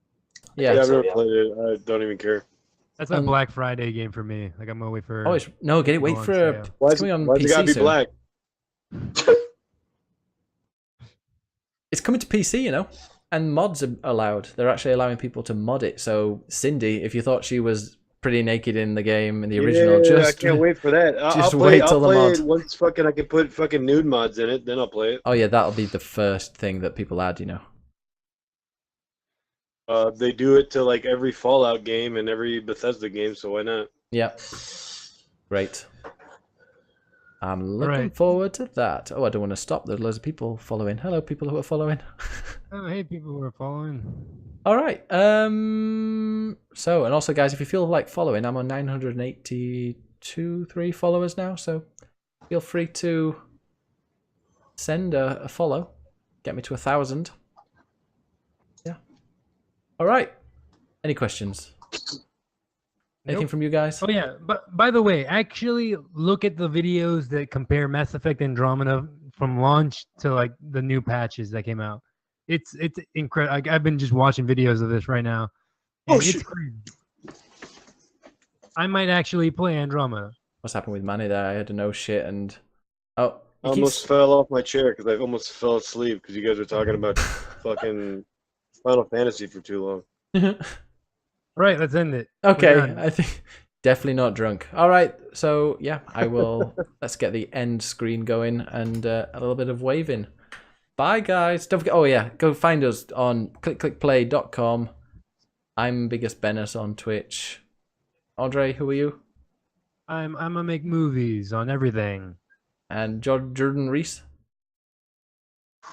Yeah. Yeah, I've so, never yeah. played it. I don't even care. That's a Black Friday game for me. Like, I'm gonna wait for. Oh, no, get it. Wait Go on for sale. Why it's is coming on it gotta PC be soon. black? It's coming to PC, you know, and mods are allowed. They're actually allowing people to mod it. So Cindy, if you thought she was pretty naked in the game in the original, Yeah, just I can't wait for that. just I'll wait play, till I'll the play mod. it once fucking I can put fucking nude mods in it, then I'll play it. Oh yeah, that'll be the first thing that people add, you know. They do it to like every Fallout game and every Bethesda game, so why not? Yeah. Great. I'm looking forward to that. Oh, I don't want to stop. There's loads of people following. Hello, people who are following. Oh, hey, people who are following. All right. So, and also, guys, if you feel like following, I'm on 982 followers now. So, feel free to send a follow. Get me to 1,000. Yeah. All right. Any questions? Anything from you guys? Oh yeah, but by the way, actually look at the videos that compare Mass Effect Andromeda from launch to like the new patches that came out. It's incredible. Like, I've been just watching videos of this right now. And it's crazy. I might actually play Andromeda. What's happened with Manny there? I had to know shit and I almost fell off my chair because I almost fell asleep because you guys were talking about fucking Final Fantasy for too long. Right, let's end it. Okay, I think definitely not drunk. All right, so yeah, I will. Let's get the end screen going and a little bit of waving. Bye, guys. Don't forget. Oh yeah, go find us on clickclickplay.com. I'm Biggest Bennis on Twitch. Andre, who are you? I'm gonna make movies on everything. And Jordan Reese.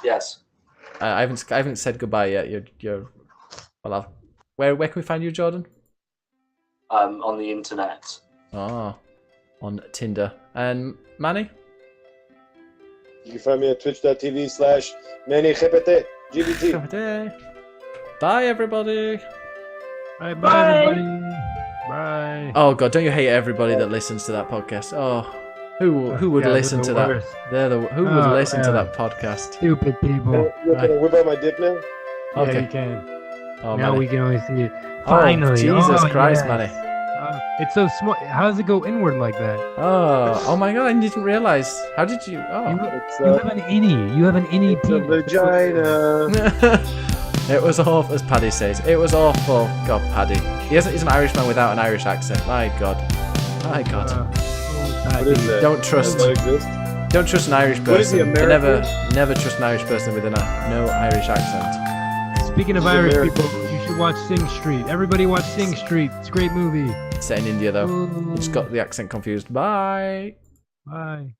Yes. I haven't said goodbye yet. You're well. Where can we find you, Jordan? On the internet. Oh, on Tinder. And Manny? You can find me at twitch.tv/MannyGBT. Bye, everybody. Bye, everybody. Bye. Oh God, don't you hate everybody that listens to that podcast? Oh, who would listen to that? Who would listen to that podcast? Stupid people. Can I whip out my dick now? Okay. Yeah, you can. Oh, now Manny. we can only see it. Finally. Jesus Christ, yes. Manny. It's so small. How does it go inward like that? Oh my God, I didn't realize. How did you? Oh. You have an innie. You have an innie penis. Vagina. It was awful, as Paddy says. It was awful. God, Paddy. He's an Irishman without an Irish accent. My God. My God. What is that? Don't trust. Does that exist? Don't trust an Irish person. What is the American? Never trust an Irish person with no Irish accent. Speaking of Irish people, you should watch Sing Street. Everybody watch Sing Street. It's a great movie. Set in India though. Just got the accent confused. Bye. Bye.